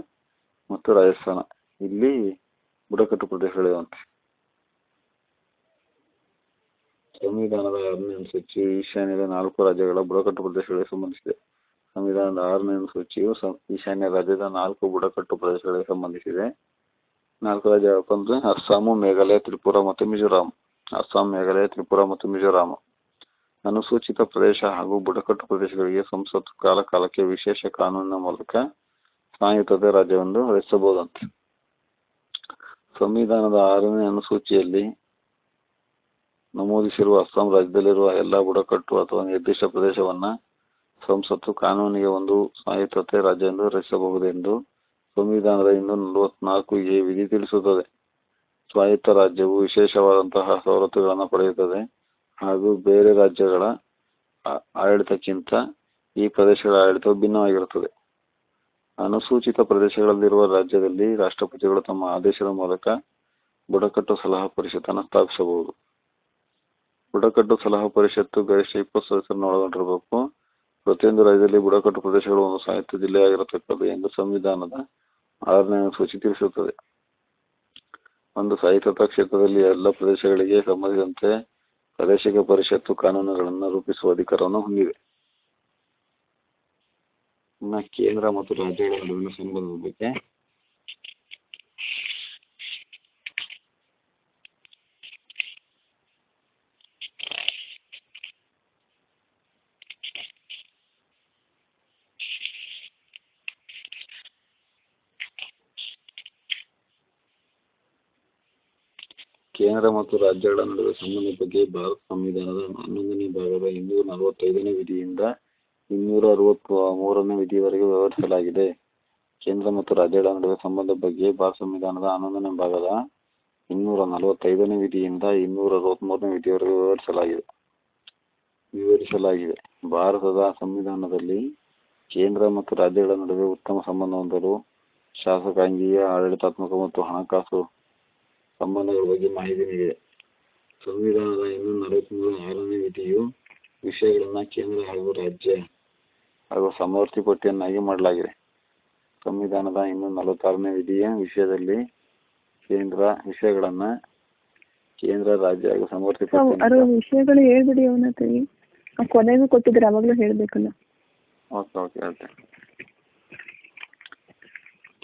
ಮತ್ತು ರಾಜಸ್ಥಾನ. ಇಲ್ಲಿ ಬುಡಕಟ್ಟು ಪ್ರದೇಶಗಳಿವೆ. ಸಂವಿಧಾನದ 6ನೇ ಅನುಸೂಚಿಯು ಈಶಾನ್ಯದ 4 ರಾಜ್ಯಗಳ ಬುಡಕಟ್ಟು ಪ್ರದೇಶಗಳಿಗೆ ಸಂಬಂಧಿಸಿದೆ. ಸಂವಿಧಾನದ 6ನೇ ಅನುಸೂಚಿಯು ಈಶಾನ್ಯ ರಾಜ್ಯದ 4 ಬುಡಕಟ್ಟು ಪ್ರದೇಶಗಳಿಗೆ ಸಂಬಂಧಿಸಿದೆ. 4 ರಾಜ್ಯಗಳಪ್ಪ ಅಂದ್ರೆ ಅಸ್ಸಾಮು, ಮೇಘಾಲಯ, ತ್ರಿಪುರ ಮತ್ತು ಮಿಜೋರಾಂ. ಅಸ್ಸಾಂ, ಮೇಘಾಲಯ, ತ್ರಿಪುರ ಮತ್ತು ಮಿಜೋರಾಂ. ಅನುಸೂಚಿತ ಪ್ರದೇಶ ಹಾಗೂ ಬುಡಕಟ್ಟು ಪ್ರದೇಶಗಳಿಗೆ ಸಂಸತ್ತು ಕಾಲಕಾಲಕ್ಕೆ ವಿಶೇಷ ಕಾನೂನಿನ ಮೂಲಕ ಸ್ವಾಯತ್ತತೆ ರಾಜ್ಯವೆಂದು ರಚಿಸಬಹುದಂತೆ. ಸಂವಿಧಾನದ 6ನೇ ಅನುಸೂಚಿಯಲ್ಲಿ ನಮೂದಿಸಿರುವ ಅಸ್ಸಾಂ ರಾಜ್ಯದಲ್ಲಿರುವ ಎಲ್ಲ ಬುಡಕಟ್ಟು ಅಥವಾ ನಿರ್ದಿಷ್ಟ ಪ್ರದೇಶವನ್ನ ಸಂಸತ್ತು ಕಾನೂನಿಗೆ ಒಂದು ಸ್ವಾಯತ್ತತೆ ರಾಜ್ಯ ಎಂದು ರಚಿಸಬಹುದೆಂದು ಸಂವಿಧಾನದ 244(a) ವಿಧಿ ತಿಳಿಸುತ್ತದೆ. ಸ್ವಾಯತ್ತ ರಾಜ್ಯವು ವಿಶೇಷವಾದಂತಹ ಸವಲತ್ತುಗಳನ್ನು ಪಡೆಯುತ್ತದೆ ಹಾಗೂ ಬೇರೆ ರಾಜ್ಯಗಳ ಆಡಳಿತಕ್ಕಿಂತ ಈ ಪ್ರದೇಶಗಳ ಆಡಳಿತವು ಭಿನ್ನವಾಗಿರುತ್ತದೆ. ಅನುಸೂಚಿತ ಪ್ರದೇಶಗಳಲ್ಲಿರುವ ರಾಜ್ಯದಲ್ಲಿ ರಾಷ್ಟ್ರಪತಿಗಳು ತಮ್ಮ ಆದೇಶದ ಮೂಲಕ ಬುಡಕಟ್ಟು ಸಲಹಾ ಪರಿಷತ್ತನ್ನು ಸ್ಥಾಪಿಸಬಹುದು. ಬುಡಕಟ್ಟು ಸಲಹಾ ಪರಿಷತ್ತು ಗರಿಷ್ಠ 20 ಸದಸ್ಯರನ್ನು ಒಳಗೊಂಡಿರಬೇಕು. ಪ್ರತಿಯೊಂದು ರಾಜ್ಯದಲ್ಲಿ ಬುಡಕಟ್ಟು ಪ್ರದೇಶಗಳು ಒಂದು ಸ್ವಾಯತ್ತ ಜಿಲ್ಲೆಯಾಗಿರತಕ್ಕದ್ದು ಎಂದು ಸಂವಿಧಾನದ 6ನೇ ಅನುಸೂಚಿ ತಿಳಿಸುತ್ತದೆ. ಒಂದು ಸ್ವಾಯತ್ತ ಕ್ಷೇತ್ರದಲ್ಲಿ ಎಲ್ಲ ಪ್ರದೇಶಗಳಿಗೆ ಸಂಬಂಧಿಸಿದಂತೆ ಪ್ರಾದೇಶಿಕ ಪರಿಷತ್ತು ಕಾನೂನುಗಳನ್ನು ರೂಪಿಸುವ ಅಧಿಕಾರವನ್ನು ಹೊಂದಿದೆ. ಕೇಂದ್ರ ಮತ್ತು ರಾಜ್ಯಗಳ ನಡುವಿನ ಸಂಬಂಧದ ಬಗ್ಗೆ ಕೇಂದ್ರ ಮತ್ತು ರಾಜ್ಯಗಳ ನಡುವೆ ಸಂಬಂಧದ ಬಗ್ಗೆ ಭಾರತ ಸಂವಿಧಾನದ 11ನೇ ಭಾಗದ 245ನೇ ವಿಧಿಯಿಂದ 263ನೇ ವಿಧಿಯವರೆಗೆ ವಿವರಿಸಲಾಗಿದೆ. ಕೇಂದ್ರ ಮತ್ತು ರಾಜ್ಯಗಳ ನಡುವೆ ಸಂಬಂಧದ ಬಗ್ಗೆ ಭಾರತ ಸಂವಿಧಾನದ 11ನೇ ಭಾಗದ 245ನೇ ವಿಧಿಯಿಂದ 263ನೇ ವಿಧಿಯವರೆಗೆ ವಿವರಿಸಲಾಗಿದೆ. ಭಾರತದ ಸಂವಿಧಾನದಲ್ಲಿ ಕೇಂದ್ರ ಮತ್ತು ರಾಜ್ಯಗಳ ನಡುವೆ ಉತ್ತಮ ಸಂಬಂಧ ಹೊಂದಲು ಶಾಸಕಾಂಗೀಯ, ಆಡಳಿತಾತ್ಮಕ ಮತ್ತು ಹಣಕಾಸು ಸಂಬಂಧಗಳ ಬಗ್ಗೆ ಮಾಹಿತಿ ನೀಡಿದೆ. ಸಂವಿಧಾನದ 243(6)ನೇ ವಿಧಿಯು ವಿಷಯಗಳನ್ನು ಕೇಂದ್ರ ಹಾಗೂ ರಾಜ್ಯ ಹಾಗೂ ಸಮವರ್ತಿ ಪಟ್ಟಿಯನ್ನಾಗಿ ಮಾಡಲಾಗಿದೆ. ಸಂವಿಧಾನದ 246ನೇ ವಿಧಿಯ ವಿಷಯದಲ್ಲಿ ವಿಷಯಗಳನ್ನ ಕೇಂದ್ರ, ರಾಜ್ಯ ಹಾಗೂ ಸಮವರ್ತಿ ಪಟ್ಟಿ ವಿಷಯಗಳು ಹೇಳ್ಬಿಡಿ. ಅವನ ಕೊನೆಗೂ ಕೊಟ್ಟಿದ್ರೆ ಅವಾಗಲೂ ಹೇಳ್ಬೇಕಲ್ಲ. ಓಕೆ.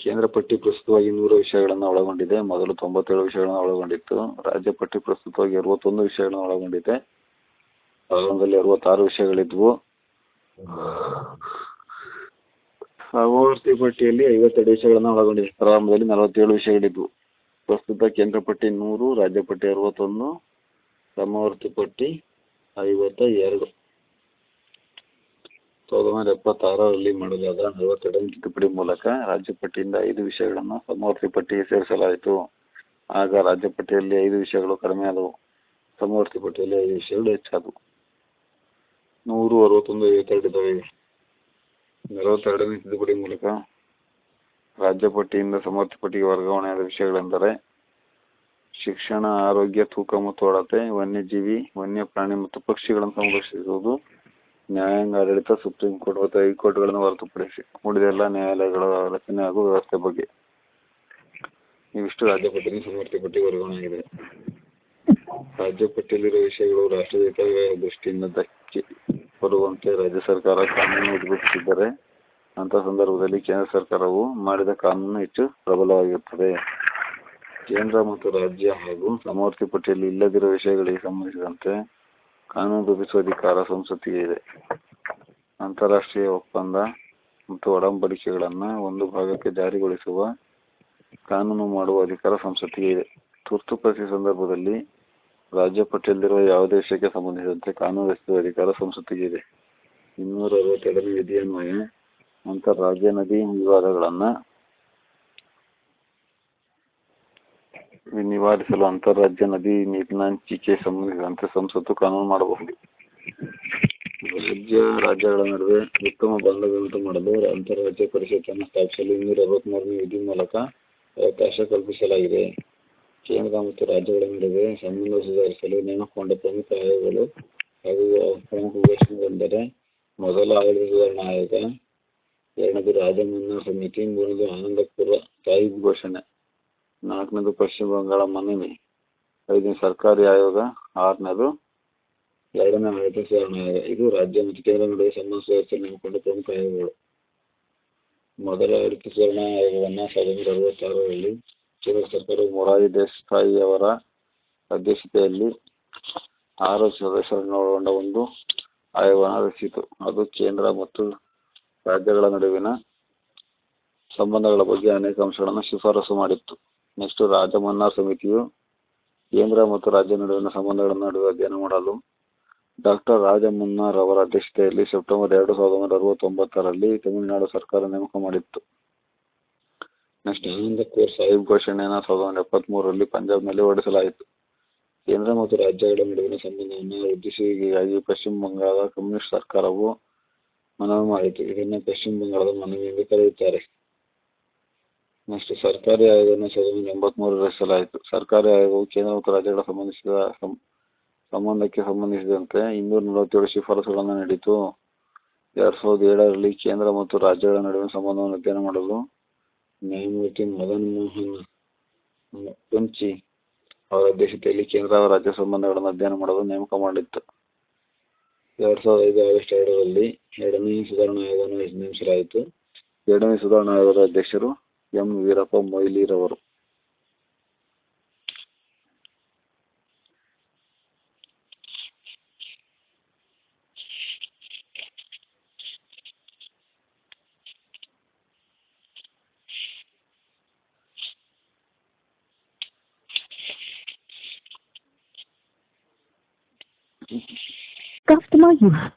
ಕೇಂದ್ರ ಪಟ್ಟಿ ಪ್ರಸ್ತುತವಾಗಿ 100 ವಿಷಯಗಳನ್ನು ಒಳಗೊಂಡಿದೆ. ಮೊದಲು 97 ವಿಷಯಗಳನ್ನು ಒಳಗೊಂಡಿತ್ತು. ರಾಜ್ಯ ಪಟ್ಟಿ ಪ್ರಸ್ತುತವಾಗಿ 61 ವಿಷಯಗಳನ್ನು ಒಳಗೊಂಡಿದೆ. ಪ್ರಾರಂಭದಲ್ಲಿ 66 ವಿಷಯಗಳಿದ್ವು. ಸಮವರ್ತಿ ಪಟ್ಟಿಯಲ್ಲಿ 52 ವಿಷಯಗಳನ್ನು ಒಳಗೊಂಡಿದೆ. ಪ್ರಾರಂಭದಲ್ಲಿ 47 ವಿಷಯಗಳಿದ್ವು. ಪ್ರಸ್ತುತ ಕೇಂದ್ರ ಪಟ್ಟಿ 100, ರಾಜ್ಯ ಪಟ್ಟಿ 61, ಸಮವರ್ತಿ ಪಟ್ಟಿ 52. 1976ರಲ್ಲಿ ಮಾಡಲಾದ 42ನೇ ತಿದ್ದುಪಡಿ ಮೂಲಕ ರಾಜ್ಯ ಪಟ್ಟಿಯಿಂದ 5 ವಿಷಯಗಳನ್ನು ಸಮವರ್ತಿ ಪಟ್ಟಿಗೆ ಸೇರಿಸಲಾಯಿತು. ಆಗ ರಾಜ್ಯ ಪಟ್ಟಿಯಲ್ಲಿ 5 ವಿಷಯಗಳು ಕಡಿಮೆ ಆದವು, ಸಮವರ್ತಿ ಪಟ್ಟಿಯಲ್ಲಿ 5 ವಿಷಯಗಳು ಹೆಚ್ಚಾದವು. 100, 61, 52 ಇದ್ದಾವೆ. 42ನೇ ತಿದ್ದುಪಡಿ ಮೂಲಕ ರಾಜ್ಯ ಪಟ್ಟಿಯಿಂದ ಸಮವರ್ತಿ ಪಟ್ಟಿಗೆ ವರ್ಗಾವಣೆಯಾದ ವಿಷಯಗಳೆಂದರೆ ಶಿಕ್ಷಣ, ಆರೋಗ್ಯ, ತೂಕ ಮತ್ತು ಅಳತೆ, ವನ್ಯಜೀವಿ, ವನ್ಯಪ್ರಾಣಿ ಮತ್ತು ಪಕ್ಷಿಗಳನ್ನು ಸಂರಕ್ಷಿಸುವುದು, ನ್ಯಾಯಾಂಗ ಆಡಳಿತ, ಸುಪ್ರೀಂ ಕೋರ್ಟ್ ಮತ್ತು ಹೈಕೋರ್ಟ್ಗಳನ್ನು ಹೊರತುಪಡಿಸಿ ಉಳಿದೆಲ್ಲ ನ್ಯಾಯಾಲಯಗಳ ರಚನೆ ಹಾಗೂ ವ್ಯವಸ್ಥೆ ಬಗ್ಗೆ. ಇವಿಷ್ಟು ರಾಜ್ಯ ಪಟ್ಟಿಯಲ್ಲಿ ಸಮರ್ಥಿ ಪಟ್ಟಿ ವರ್ಗಾವಣೆಯಾಗಿದೆ. ರಾಜ್ಯ ಪಟ್ಟಿಯಲ್ಲಿರುವ ವಿಷಯಗಳು ರಾಷ್ಟ್ರದ ಹಿತಗಳ ದೃಷ್ಟಿಯಿಂದ ಧಕ್ಕೆ ಬರುವಂತೆ ರಾಜ್ಯ ಸರ್ಕಾರ ಕಾನೂನು ಉದ್ಘಾಟಿಸಿದ್ದರೆ ಅಂತಹ ಸಂದರ್ಭದಲ್ಲಿ ಕೇಂದ್ರ ಸರ್ಕಾರವು ಮಾಡಿದ ಕಾನೂನು ಹೆಚ್ಚು ಪ್ರಬಲವಾಗಿರುತ್ತದೆ. ಕೇಂದ್ರ ಮತ್ತು ರಾಜ್ಯ ಹಾಗೂ ಸಮವರ್ತಿ ಪಟ್ಟಿಯಲ್ಲಿ ಇಲ್ಲದಿರುವ ವಿಷಯಗಳಿಗೆ ಸಂಬಂಧಿಸಿದಂತೆ ಕಾನೂನು ರೂಪಿಸುವ ಅಧಿಕಾರ ಸಂಸತ್ತಿಗೆ ಇದೆ. ಅಂತಾರಾಷ್ಟ್ರೀಯ ಒಪ್ಪಂದ ಮತ್ತು ಒಡಂಬಡಿಕೆಗಳನ್ನು ಒಂದು ಭಾಗಕ್ಕೆ ಜಾರಿಗೊಳಿಸುವ ಕಾನೂನು ಮಾಡುವ ಅಧಿಕಾರ ಸಂಸತ್ತಿಗೆ ಇದೆ. ತುರ್ತು ಪರಿಸ್ಥಿತಿ ಸಂದರ್ಭದಲ್ಲಿ ರಾಜ್ಯ ಪಟ್ಟಿಯಲ್ಲಿರುವ ಯಾವುದೇ ವಿಷಯಕ್ಕೆ ಸಂಬಂಧಿಸಿದಂತೆ ಕಾನೂನು ರಚಿಸುವ ಅಧಿಕಾರ ಸಂಸತ್ತಿಗೆ ಇದೆ. 262ನೇ ವಿಧಿಯನ್ವಯ ಅಂತಾರಾಜ್ಯ ನದಿ ವಿವಾದಗಳನ್ನು ನಿವಾರಿಸಲು ಅಂತಾರಾಜ್ಯ ನದಿ ನೀರಿನ ಹಂಚಿಕೆಗೆ ಸಂಬಂಧಿಸಿದಂತೆ ಸಂಸತ್ತು ಕಾನೂನು ಮಾಡಬಹುದು. ರಾಜ್ಯಗಳ ನಡುವೆ ಉತ್ತಮ ಬಾಂಧವ್ಯವುಂಟು ಮಾಡಲು ಅಂತಾರಾಜ್ಯ ಪರಿಷತ್ತನ್ನು ಸ್ಥಾಪಿಸಲು 263ನೇ ವಿಧಿ ಮೂಲಕ ಅವಕಾಶ ಕಲ್ಪಿಸಲಾಗಿದೆ. ಕೇಂದ್ರ ಮತ್ತು ರಾಜ್ಯಗಳ ನಡುವೆ ಸಂಬಂಧ ಸುಧಾರಿಸಲು ನೇಮಕಗೊಂಡ ಪ್ರಮುಖ ಆಯೋಗಗಳು ಹಾಗೂ ಪ್ರಮುಖ ಘೋಷಣೆಗಳೆಂದರೆ: ಮೊದಲ ಆಡಳಿತ ಸುಧಾರಣಾ ಆಯೋಗ, ಎರಡನೇದು ರಾಜಮನ್ನಾ ಸಮಿತಿ, ಮೂರನೇದು ಆನಂದಪುರ ಸಾಹಿಬ್ ಘೋಷಣೆ, ನಾಲ್ಕನೇದು ಪಶ್ಚಿಮ ಬಂಗಾಳ ಮನವಿ, ಐದನೇ ಸರ್ಕಾರಿ ಆಯೋಗ, ಆರನೇದು ಎರಡನೇ ಆಡಳಿತ ಸುಧಾರಣಾ ಆಯೋಗ. ಇದು ರಾಜ್ಯ ಮತ್ತು ಕೇಂದ್ರ ನಡುವೆ ಸಂಬಂಧ ಸುಧಾರಿಸಲು ನೇಮಕಗೊಂಡ ಪ್ರಮುಖ ಆಯೋಗಗಳು. ಮೊದಲ ಆಡಳಿತ ಸುಧಾರಣಾ ಆಯೋಗವನ್ನು 1966ರಲ್ಲಿ ಕೇಂದ್ರ ಸರ್ಕಾರವು ಮೊರಾರ್ಜಿ ದೇಸಾಯಿ ಅವರ ಅಧ್ಯಕ್ಷತೆಯಲ್ಲಿ 6 ಸದಸ್ಯರನ್ನು ಒಳಗೊಂಡ ಒಂದು ಆಯೋಗವನ್ನು ರಚಿಸಿತು. ಅದು ಕೇಂದ್ರ ಮತ್ತು ರಾಜ್ಯಗಳ ನಡುವಿನ ಸಂಬಂಧಗಳ ಬಗ್ಗೆ ಅನೇಕ ಅಂಶಗಳನ್ನು ಶಿಫಾರಸು ಮಾಡಿತ್ತು. ನೆಕ್ಸ್ಟ್, ರಾಜಮನ್ನಾ ಸಮಿತಿಯು ಕೇಂದ್ರ ಮತ್ತು ರಾಜ್ಯ ನಡುವಿನ ಸಂಬಂಧಗಳ ನಡುವೆ ಅಧ್ಯಯನ ಮಾಡಲು ಡಾಕ್ಟರ್ ರಾಜಮನ್ನಾ ರವರ ಅಧ್ಯಕ್ಷತೆಯಲ್ಲಿ ಸೆಪ್ಟೆಂಬರ್ 2, 1969ರಲ್ಲಿ ತಮಿಳುನಾಡು ಸರ್ಕಾರ ನೇಮಕ ಮಾಡಿತ್ತು. ನೆಕ್ಸ್ಟ್, ಆನಂದಪುರ ಸಾಹಿಬ್ ಘೋಷಣೆಯನ್ನು 1973ರಲ್ಲಿ ಪಂಜಾಬ್ನಲ್ಲಿ ಹೊರಡಿಸಲಾಯಿತು. ಕೇಂದ್ರ ಮತ್ತು ರಾಜ್ಯಗಳ ನಡುವಿನ ಸಂಬಂಧವನ್ನು ವೃದ್ಧಿಸುವಿಕೆಗಾಗಿ ಪಶ್ಚಿಮ ಬಂಗಾಳದ ಕಮ್ಯುನಿಸ್ಟ್ ಸರ್ಕಾರವು ಮನವಿ ಮಾಡಿತು. ಇದನ್ನು ಪಶ್ಚಿಮ ಬಂಗಾಳದ ಮನವಿ ಎಂದು ಕರೆಯುತ್ತಾರೆ. ನೆಕ್ಸ್ಟ್, ಸರ್ಕಾರಿ ಆಯೋಗವನ್ನು 1983ರಲ್ಲಿ ರಚಿಸಲಾಯಿತು. ಸರ್ಕಾರಿ ಆಯೋಗವು ಕೇಂದ್ರ ಮತ್ತು ರಾಜ್ಯಗಳ ಸಂಬಂಧಕ್ಕೆ ಸಂಬಂಧಿಸಿದಂತೆ 247 ಶಿಫಾರಸುಗಳನ್ನು ನೀಡಿತು. 2007ರಲ್ಲಿ ಕೇಂದ್ರ ಮತ್ತು ರಾಜ್ಯಗಳ ನಡುವಿನ ಸಂಬಂಧವನ್ನು ಅಧ್ಯಯನ ಮಾಡಲು ನ್ಯಾಯಮೂರ್ತಿ ಮದನ್ ಮೋಹನ್ ಕುಂಚಿ ಅವರ ಅಧ್ಯಕ್ಷತೆಯಲ್ಲಿ ಕೇಂದ್ರ ರಾಜ್ಯ ಸಂಬಂಧಗಳನ್ನು ಅಧ್ಯಯನ ಮಾಡಲು ನೇಮಕ ಮಾಡಿತ್ತು. 2005 ಆಗಸ್ಟ್ 2ರಲ್ಲಿ ಎರಡನೇ ಸುಧಾರಣಾ ಆಯೋಗವನ್ನು ನೇಮಿಸಲಾಯಿತು. ಎರಡನೇ ಸುಧಾರಣಾ ಆಯೋಗದ ಅಧ್ಯಕ್ಷರು ಎಂ ವೀರಪ್ಪ ಮೊಯ್ಲಿರವರು. Customer you have.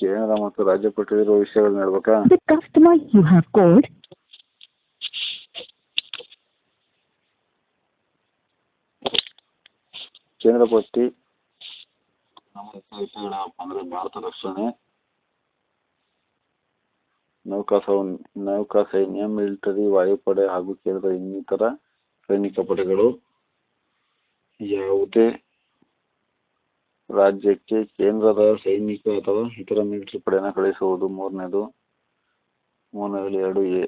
ಕೇಂದ್ರ ಮತ್ತು ರಾಜ್ಯ ಪಟ್ಟಿಯಲ್ಲಿರುವ ವಿಷಯಗಳನ್ನ ಹೇಳ್ಬೇಕಾ? The customer you have called. ಕೇಂದ್ರ ಪಟ್ಟಿ ಅಂದ್ರೆ ಭಾರತ ರಕ್ಷಣೆ, ನೌಕಾ ಸೈನ್ಯ, ಮಿಲಿಟರಿ, ವಾಯುಪಡೆ ಹಾಗೂ ಕೇಂದ್ರ ಇನ್ನಿತರ ಸೈನಿಕ ಪಡೆಗಳು ಯಾವುದೇ ರಾಜ್ಯಕ್ಕೆ ಕೇಂದ್ರದ ಸೈನಿಕ ಅಥವಾ ಇತರ ಮಿಲಿಟರಿ ಪಡೆಯನ್ನು ಕಳುಹಿಸುವುದು. ಮೂರನೇದು 2A.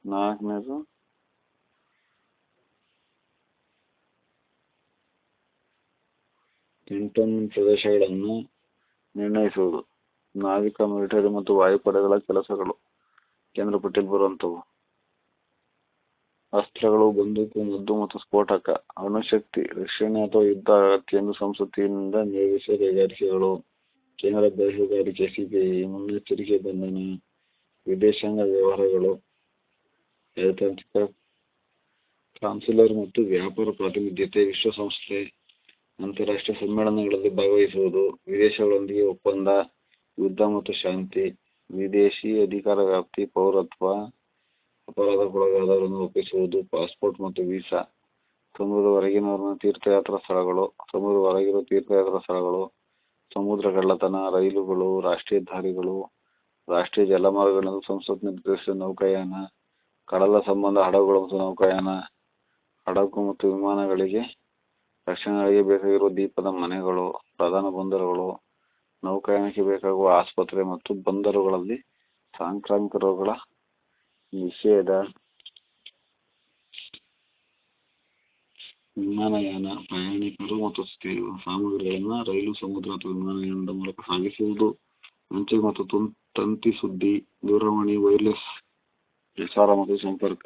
ನಾಲ್ಕನೇದು ಕಂಟೋನ್ಮೆಂಟ್ ಪ್ರದೇಶಗಳನ್ನು ನಿರ್ಣಯಿಸುವುದು. ನಾವಿಕ, ಮಿಲಿಟರಿ ಮತ್ತು ವಾಯುಪಡೆಗಳ ಕೆಲಸಗಳು ಕೇಂದ್ರ ಪಟ್ಟಿಯಲ್ಲಿ ಬರುವಂಥವು. ಅಸ್ತ್ರಗಳು, ಬಂದೂಕು, ಮದ್ದು ಮತ್ತು ಸ್ಫೋಟಕ, ಅಣುಶಕ್ತಿ, ರಕ್ಷಣೆ ಅಥವಾ ಯುದ್ಧ ಅಗತ್ಯ ಎಂದು ಸಂಸತ್ತಿನಿಂದ ನಿರ್ವಹಿಸುವ ಕೈಗಾರಿಕೆಗಳು. ಕೇಂದ್ರ ಬಾಹ್ಯಗಾರಿಕೆ, CBI, ಮುನ್ನೆಚ್ಚರಿಕೆ ಬಂಧನ, ವಿದೇಶಾಂಗ ವ್ಯವಹಾರಗಳು, ರಾಜತಾಂತ್ರಿಕ, ಕಾನ್ಸುಲರ್ ಮತ್ತು ವ್ಯಾಪಾರ ಪ್ರಾತಿನಿಧ್ಯತೆ, ವಿಶ್ವಸಂಸ್ಥೆ, ಅಂತಾರಾಷ್ಟ್ರೀಯ ಸಮ್ಮೇಳನಗಳಲ್ಲಿ ಭಾಗವಹಿಸುವುದು, ವಿದೇಶಗಳೊಂದಿಗೆ ಒಪ್ಪಂದ, ಯುದ್ಧ ಮತ್ತು ಶಾಂತಿ, ವಿದೇಶಿ ಅಧಿಕಾರ ವ್ಯಾಪ್ತಿ, ಪೌರತ್ವ, ಅಪರಾಧಕ್ಕೊಳಗಾದವರನ್ನು ಒಪ್ಪಿಸುವುದು, ಪಾಸ್ಪೋರ್ಟ್ ಮತ್ತು ವೀಸಾ, ಸಮುದ್ರದ ಹೊರಗಿನವರನ್ನ ತೀರ್ಥಯಾತ್ರಾ ಸ್ಥಳಗಳು, ಸಮುದ್ರದ ಹೊರಗಿರುವ ತೀರ್ಥಯಾತ್ರಾ ಸ್ಥಳಗಳು, ಸಮುದ್ರ ಕಳ್ಳತನ, ರೈಲುಗಳು, ರಾಷ್ಟ್ರೀಯ ಹೆದ್ದಾರಿಗಳು, ರಾಷ್ಟ್ರೀಯ ಜಲಮಾರ್ಗಗಳನ್ನು ಸಂಸತ್ ನಿರ್ಧರಿಸಿದ ನೌಕಾಯಾನ, ಕಡಲ ಸಂಬಂಧ ಹಡಗುಗಳು ಮತ್ತು ನೌಕಾಯಾನ, ಹಡಗು ಮತ್ತು ವಿಮಾನಗಳಿಗೆ ರಕ್ಷಣೆಗಳಿಗೆ ಬೇಕಾಗಿರುವ ದೀಪದ ಮನೆಗಳು, ಪ್ರಧಾನ ಬಂದರುಗಳು, ನೌಕಾಯಾನಕ್ಕೆ ಬೇಕಾಗುವ ಆಸ್ಪತ್ರೆ ಮತ್ತು ಬಂದರುಗಳಲ್ಲಿ ಸಾಂಕ್ರಾಮಿಕ ರೋಗಗಳ ನಿಷೇಧ, ವಿಮಾನಯಾನ, ಪ್ರಯಾಣಿಕರು ಮತ್ತು ಸಾಮಗ್ರಿಗಳನ್ನು ರೈಲು, ಸಮುದ್ರ ಅಥವಾ ವಿಮಾನಯಾನದ ಮೂಲಕ ಸಾಗಿಸುವುದು, ಅಂಚೆ ಮತ್ತು ತಂತಿ ಸುದ್ದಿ, ದೂರವಾಣಿ, ವೈರ್ಲೆಸ್ ಪ್ರಸಾರ ಮತ್ತು ಸಂಪರ್ಕ.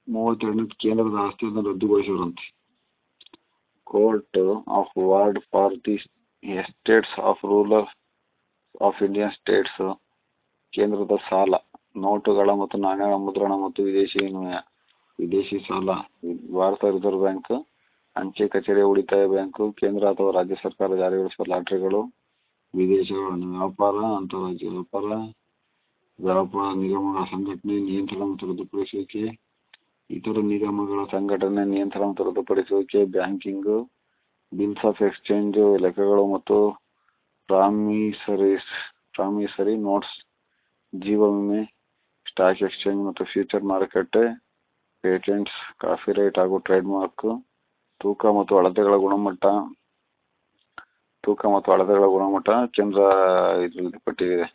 32 ಕೇಂದ್ರದ ಆಸ್ತಿಯನ್ನು ರದ್ದುಗೊಳಿಸಿರುವಂತೆ. Court of ward for the estates of ruler of Indian states. ಕೇಂದ್ರದ ಸಾಲ, ನೋಟುಗಳ ಮತ್ತು ನಾಣ್ಯಗಳ ಮುದ್ರಣ ಮತ್ತು ವಿದೇಶಿ ವಿನಿಮಯ. ವಿದೇಶಿ ಸಾಲ, ಭಾರತ ರಿಸರ್ವ್ ಬ್ಯಾಂಕ್, ಅಂಚೆ ಕಚೇರಿಯ ಉಳಿತಾಯ ಬ್ಯಾಂಕು, ಕೇಂದ್ರ ಅಥವಾ ರಾಜ್ಯ ಸರ್ಕಾರ ಜಾರಿಗೊಳಿಸುವ ಲಾಟರಿಗಳು. ವಿದೇಶಗಳನ್ನು ವ್ಯಾಪಾರ, ಅಂತಾರಾಜ್ಯ ವ್ಯಾಪಾರ ನಿಗಮಗಳ ಸಂಘಟನೆ, ನಿಯಂತ್ರಣ ಮತ್ತು ರದ್ದುಪಡಿಸುವಿಕೆ, ಇತರ ನಿಗಮಗಳ ಸಂಘಟನೆ, ನಿಯಂತ್ರಣ ಮತ್ತು ರದ್ದುಪಡಿಸುವಿಕೆ. ಬ್ಯಾಂಕಿಂಗ್, ಬಿಲ್ಸ್ ಆಫ್ ಎಕ್ಸ್ಚೇಂಜ್, ಲೆಕ್ಕಗಳು ಮತ್ತು ಪ್ರಾಮಿಸರಿ ನೋಟ್ಸ್. ಜೀವ ವಿಮೆ, ಸ್ಟಾಕ್ ಎಕ್ಸ್ಚೇಂಜ್ ಮತ್ತು ಫ್ಯೂಚರ್ ಮಾರುಕಟ್ಟೆ. ಪೇಟೆಂಟ್ಸ್, ಕಾಪಿರೈಟ್ ಹಾಗೂ ಟ್ರೇಡ್ ಮಾರ್ಕ್. ತೂಕ ಮತ್ತು ಅಳತೆಗಳ ಗುಣಮಟ್ಟ ಕೇಂದ್ರ ಇದರಲ್ಲಿ ಪಟ್ಟಿದೆ.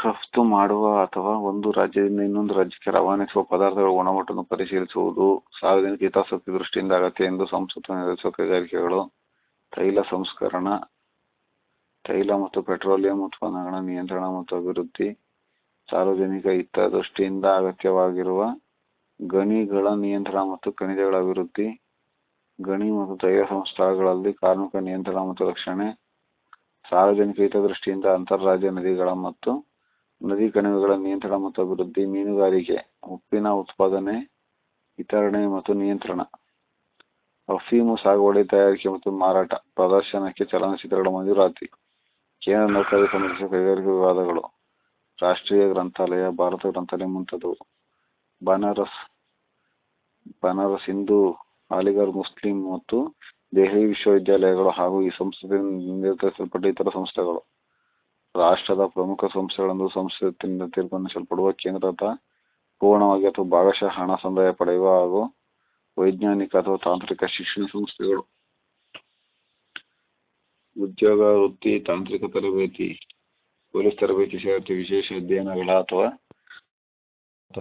ರಫ್ತು ಮಾಡುವ ಅಥವಾ ಒಂದು ರಾಜ್ಯದಿಂದ ಇನ್ನೊಂದು ರಾಜ್ಯಕ್ಕೆ ರವಾನಿಸುವ ಪದಾರ್ಥಗಳ ಗುಣಮಟ್ಟವನ್ನು ಪರಿಶೀಲಿಸುವುದು ಸಾರ್ವಜನಿಕ ಹಿತಾಸಕ್ತಿ ದೃಷ್ಟಿಯಿಂದ ಅಗತ್ಯ ಎಂದು ಸಂಸತ್ತು ನಿರ್ಧರಿಸುವ ಕೈಗಾರಿಕೆಗಳು. ತೈಲ ಸಂಸ್ಕರಣ, ತೈಲ ಮತ್ತು ಪೆಟ್ರೋಲಿಯಂ ಉತ್ಪನ್ನಗಳ ನಿಯಂತ್ರಣ ಮತ್ತು ಅಭಿವೃದ್ಧಿ. ಸಾರ್ವಜನಿಕ ಹಿತ ದೃಷ್ಟಿಯಿಂದ ಅಗತ್ಯವಾಗಿರುವ ಗಣಿಗಳ ನಿಯಂತ್ರಣ ಮತ್ತು ಖನಿಜಗಳ ಅಭಿವೃದ್ಧಿ. ಗಣಿ ಮತ್ತು ತೈಲ ಸ್ಥಳಗಳಲ್ಲಿ ಕಾರ್ಮಿಕ ನಿಯಂತ್ರಣ ಮತ್ತು ರಕ್ಷಣೆ. ಸಾರ್ವಜನಿಕ ಹಿತದೃಷ್ಟಿಯಿಂದ ಅಂತರ್ರಾಜ್ಯ ನದಿಗಳ ಮತ್ತು ನದಿ ಕಣಿವೆಗಳ ನಿಯಂತ್ರಣ ಮತ್ತು ಅಭಿವೃದ್ಧಿ. ಮೀನುಗಾರಿಕೆ, ಉಪ್ಪಿನ ಉತ್ಪಾದನೆ, ವಿತರಣೆ ಮತ್ತು ನಿಯಂತ್ರಣ. ಅಫೀಮು ಸಾಗುವಳಿ, ತಯಾರಿಕೆ ಮತ್ತು ಮಾರಾಟ, ಪ್ರದರ್ಶನಕ್ಕೆ ಚಲನಚಿತ್ರಗಳ ಮಂಜೂರಾತಿ. ಕೇಂದ್ರ ನೌಕರರಿಗೆ ಸಂಬಂಧಿಸಿದ ಕೈಗಾರಿಕಾ ವಿವಾದಗಳು. ರಾಷ್ಟ್ರೀಯ ಗ್ರಂಥಾಲಯ, ಭಾರತ ಗ್ರಂಥಾಲಯ ಮುಂತಾದವು. ಬನಾರಸ್ ಹಿಂದೂ, ಅಲಿಗಢ್ ಮುಸ್ಲಿಂ ಮತ್ತು ದೆಹಲಿ ವಿಶ್ವವಿದ್ಯಾಲಯಗಳು ಹಾಗೂ ಈ ಸಂಸ್ಥೆಯಿಂದ ನಿರ್ಧರಿಸಲ್ಪಟ್ಟ ಇತರ ಸಂಸ್ಥೆಗಳು. ರಾಷ್ಟ್ರದ ಪ್ರಮುಖ ಸಂಸ್ಥೆಗಳೆಂದು ಸಂಸತ್ತಿನಿಂದ ತೀರ್ಮಾನಿಸಲ್ಪಡುವ ಕೇಂದ್ರದ ಪೂರ್ಣವಾಗಿ ಅಥವಾ ಭಾಗಶಃ ಹಣ ಸಂದಾಯ ಪಡೆಯುವ ಹಾಗೂ ವೈಜ್ಞಾನಿಕ ಅಥವಾ ತಾಂತ್ರಿಕ ಶಿಕ್ಷಣ ಸಂಸ್ಥೆಗಳು. ಉದ್ಯೋಗ, ವೃತ್ತಿ, ತಾಂತ್ರಿಕ ತರಬೇತಿ, ಪೊಲೀಸ್ ತರಬೇತಿ ಸೇರಿದಂತೆ ವಿಶೇಷ ಅಧ್ಯಯನಗಳ ಅಥವಾ